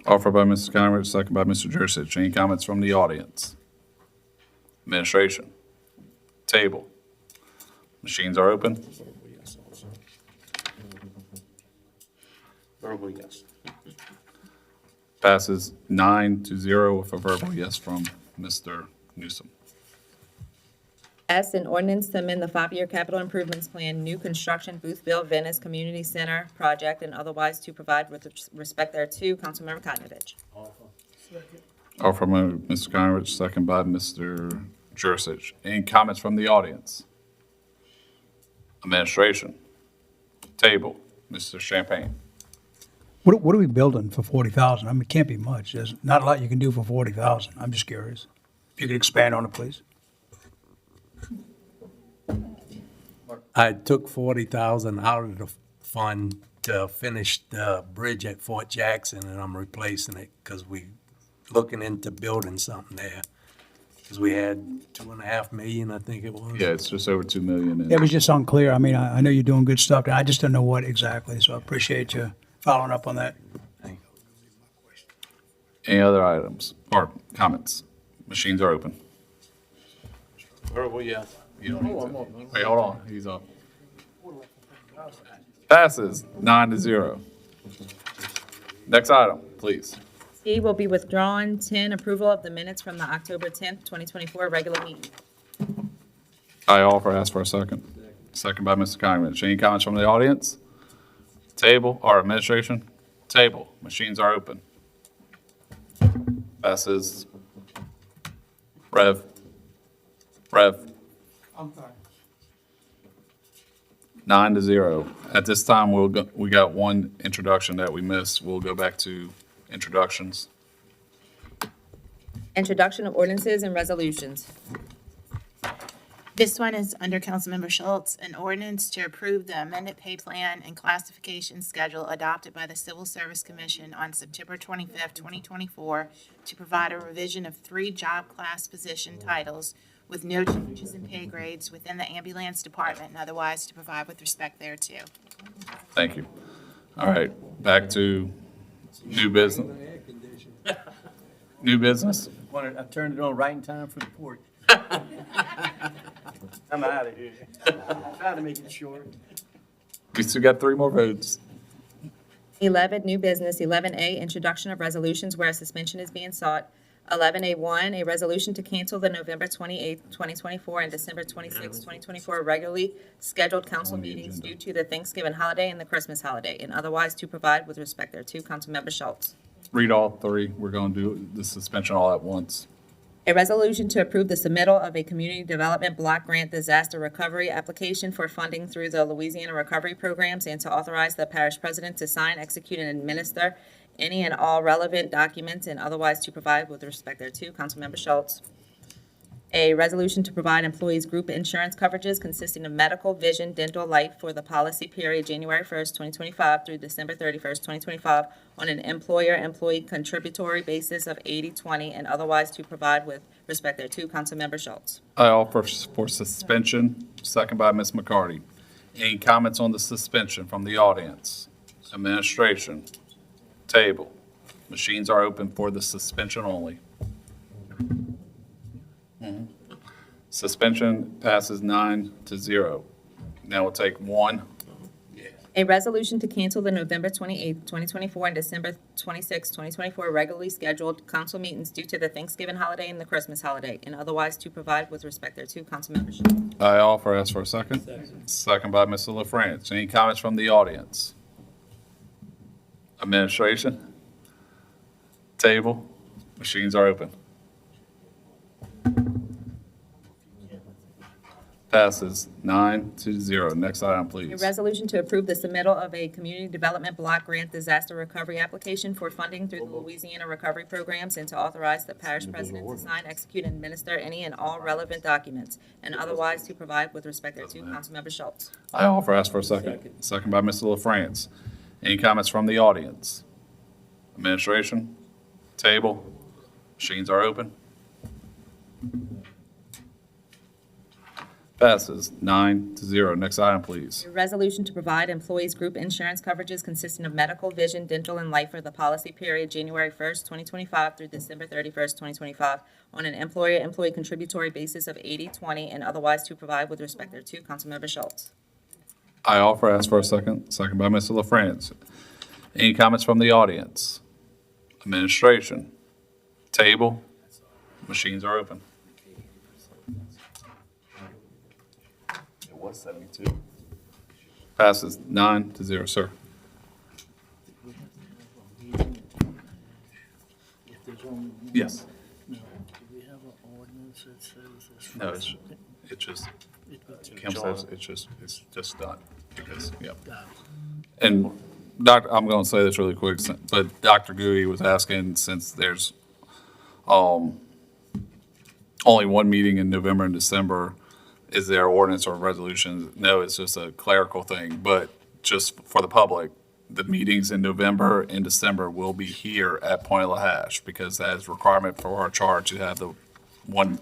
Offered by Mr. Skyridge, second by Mr. Jurcich. Any comments from the audience? Administration? Table? Machines are open. Verbal yes. Passes 9-0 with a verbal yes from Mr. Newsom. S, an ordinance to amend the 5-year capital improvements plan, new construction Boothville Venice Community Center project, and otherwise to provide with respect thereto. Councilmember Kotnovich. Offered by Mr. Skyridge, second by Mr. Jurcich. Any comments from the audience? Administration? Table? Mr. Champagne? What are we building for 40,000? I mean, it can't be much. There's not a lot you can do for 40,000. I'm just curious. If you could expand on it, please. I took 40,000 out of the fund to finish the bridge at Fort Jackson, and I'm replacing it because we looking into building something there. Because we had 2.5 million, I think it was. Yeah, it's just over 2 million. It was just unclear. I mean, I know you're doing good stuff, and I just don't know what exactly, so I appreciate you following up on that. Any other items or comments? Machines are open. Verbal yes. You don't need to. Wait, hold on. He's up. Passes 9-0. Next item, please. C will be withdrawn. 10, approval of the minutes from the October 10th, 2024 regular meeting. I offer, ask for a second. Second by Mr. Skyridge. Any comments from the audience? Table or administration? Table. Machines are open. Passes. Rev. I'm sorry. 9-0. At this time, we got one introduction that we missed. We'll go back to introductions. Introduction of ordinances and resolutions. This one is under Councilmember Schultz, an ordinance to approve the amended pay plan and classification schedule adopted by the Civil Service Commission on September 25th, 2024, to provide a revision of 3 job class position titles with no changes in pay grades within the ambulance department and otherwise to provide with respect thereto. Thank you. All right, back to new business. New business? I turned it on right in time for the porch. I'm out of here. Trying to make it short. We still got 3 more votes. 11, new business. 11A, introduction of resolutions where a suspension is being sought. 11A1, a resolution to cancel the November 28th, 2024 and December 26th, 2024 regularly scheduled council meetings due to the Thanksgiving holiday and the Christmas holiday, and otherwise to provide with respect thereto. Councilmember Schultz. Read all 3. We're going to do the suspension all at once. A resolution to approve the submittal of a community development block grant disaster recovery application for funding through the Louisiana Recovery Programs and to authorize the parish president to sign, execute, and administer any and all relevant documents and otherwise to provide with respect thereto. Councilmember Schultz. A resolution to provide employees group insurance coverages consisting of medical, vision, dental, life for the policy period January 1st, 2025 through December 31st, 2025 on an employer-employee contributory basis of 80/20 and otherwise to provide with respect thereto. Councilmember Schultz. I offer for suspension, second by Ms. McCarty. Any comments on the suspension from the audience? Administration? Table? Machines are open for the suspension only. Suspension passes 9-0. Now we'll take 1. A resolution to cancel the November 28th, 2024 and December 26th, 2024 regularly scheduled council meetings due to the Thanksgiving holiday and the Christmas holiday, and otherwise to provide with respect thereto. Councilmember Schultz. I offer, ask for a second. Second by Mr. LaFrance. Any comments from the audience? Administration? Table? Machines are open. Passes 9-0. Next item, A please. resolution to approve the submittal of a community development block grant disaster recovery application for funding through the Louisiana Recovery Programs and to authorize the parish president to sign, execute, and administer any and all relevant documents and otherwise to provide with respect thereto. Councilmember Schultz. I offer, ask for a second. Second by Mr. LaFrance. Any comments from the audience? Administration? Table? Machines are open. Passes 9-0. Next item, please. A resolution to provide employees group insurance coverages consisting of medical, vision, dental, and life for the policy period January 1st, 2025 through December 31st, 2025 on an employer-employee contributory basis of 80/20 and otherwise to provide with respect thereto. Councilmember Schultz. I offer, ask for a second. Second by Mr. LaFrance. Any comments from the audience? Administration? Table? Machines are open. It was 72. Passes 9-0, sir. Yes. No, it just, Kim says it's just done because, yep. And I'm going to say this really quick, but Dr. Gui was asking, since there's only one meeting in November and December, is there ordinance or resolutions? No, it's just a clerical thing, but just for the public, the meetings in November and December will be here at Point Lahash because that is a requirement for our charge to have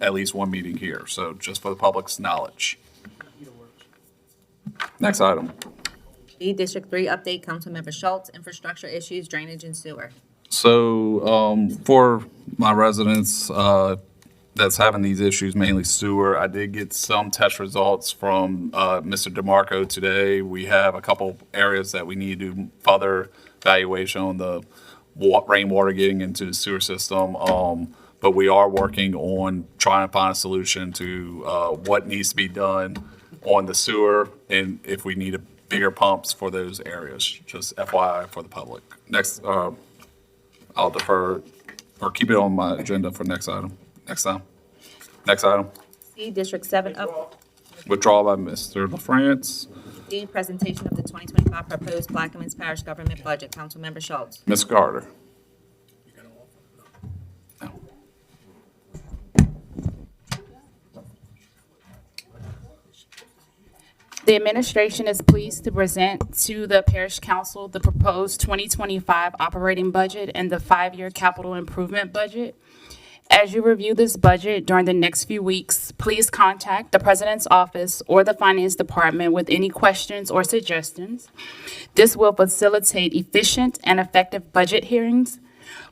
at least one meeting here. So just for the public's knowledge. Next item. D, District 3 update, Councilmember Schultz, infrastructure issues, drainage and sewer. So for my residents that's having these issues, mainly sewer, I did get some test results from Mr. DeMarco today. We have a couple areas that we need to do further evaluation on the rainwater getting into the sewer system. But we are working on trying to find a solution to what needs to be done on the sewer and if we need bigger pumps for those areas, just FYI for the public. Next, I'll defer or keep it on my agenda for next item. Next time. Next item. C, District 7 up. Withdrawal by Mr. LaFrance. D, presentation of the 2025 proposed Plaquemines Parish government budget. Councilmember Schultz. Ms. Carter. The administration is pleased to present to the Parish Council the proposed 2025 operating budget and the 5-year capital improvement budget. As you review this budget during the next few weeks, please contact the President's office or the Finance Department with any questions or suggestions. This will facilitate efficient and effective budget hearings.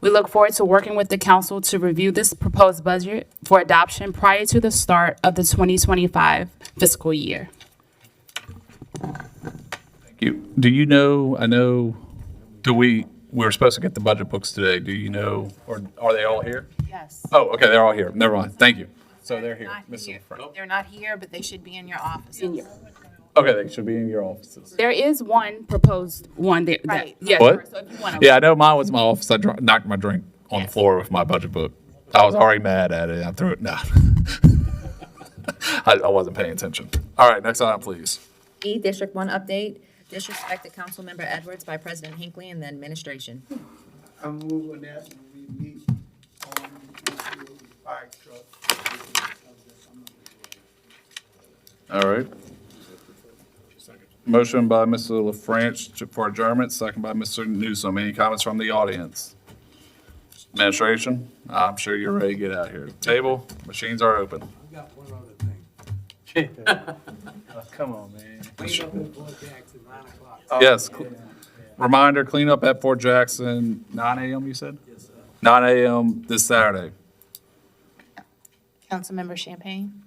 We look forward to working with the council to review this proposed budget for adoption prior to the start of the 2025 fiscal year. Thank you. Do you know, we were supposed to get the budget books today. Do you know, or are they all here? Yes. Oh, okay, they're all here. Never mind. Thank you. So they're here. Mr. LaFrance. They're not here, but they should be in your office. Okay, they should be in your offices. There is one proposed one there. Right. Yes. What? So if you want to. Yeah, I know mine was in my office. I knocked my drink on the floor with my budget book. I was already mad at it. I threw it. Nah. I wasn't paying attention. All right, next item, please. E, District 1 update, disrespected Councilmember Edwards by President Hinckley and the administration. I'm moving that when we meet on the fire truck. All right. Motion by Mr. LaFrance for adjournment, second by Mr. Newsom. Any comments from the audience? Administration, I'm sure you're ready to get out here. Table, machines are open. I got one other thing. Come on, man. Clean up at Fort Jackson, 9 o'clock. Yes. Reminder, cleanup at Fort Jackson, 9 a.m. you said? Yes, sir. 9 a.m. this Saturday. Councilmember Champagne?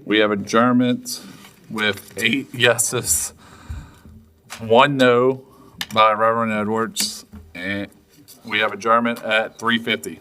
We have adjournment with 8 yeses, 1 no by Reverend Edwards, and we have adjournment at 3:50.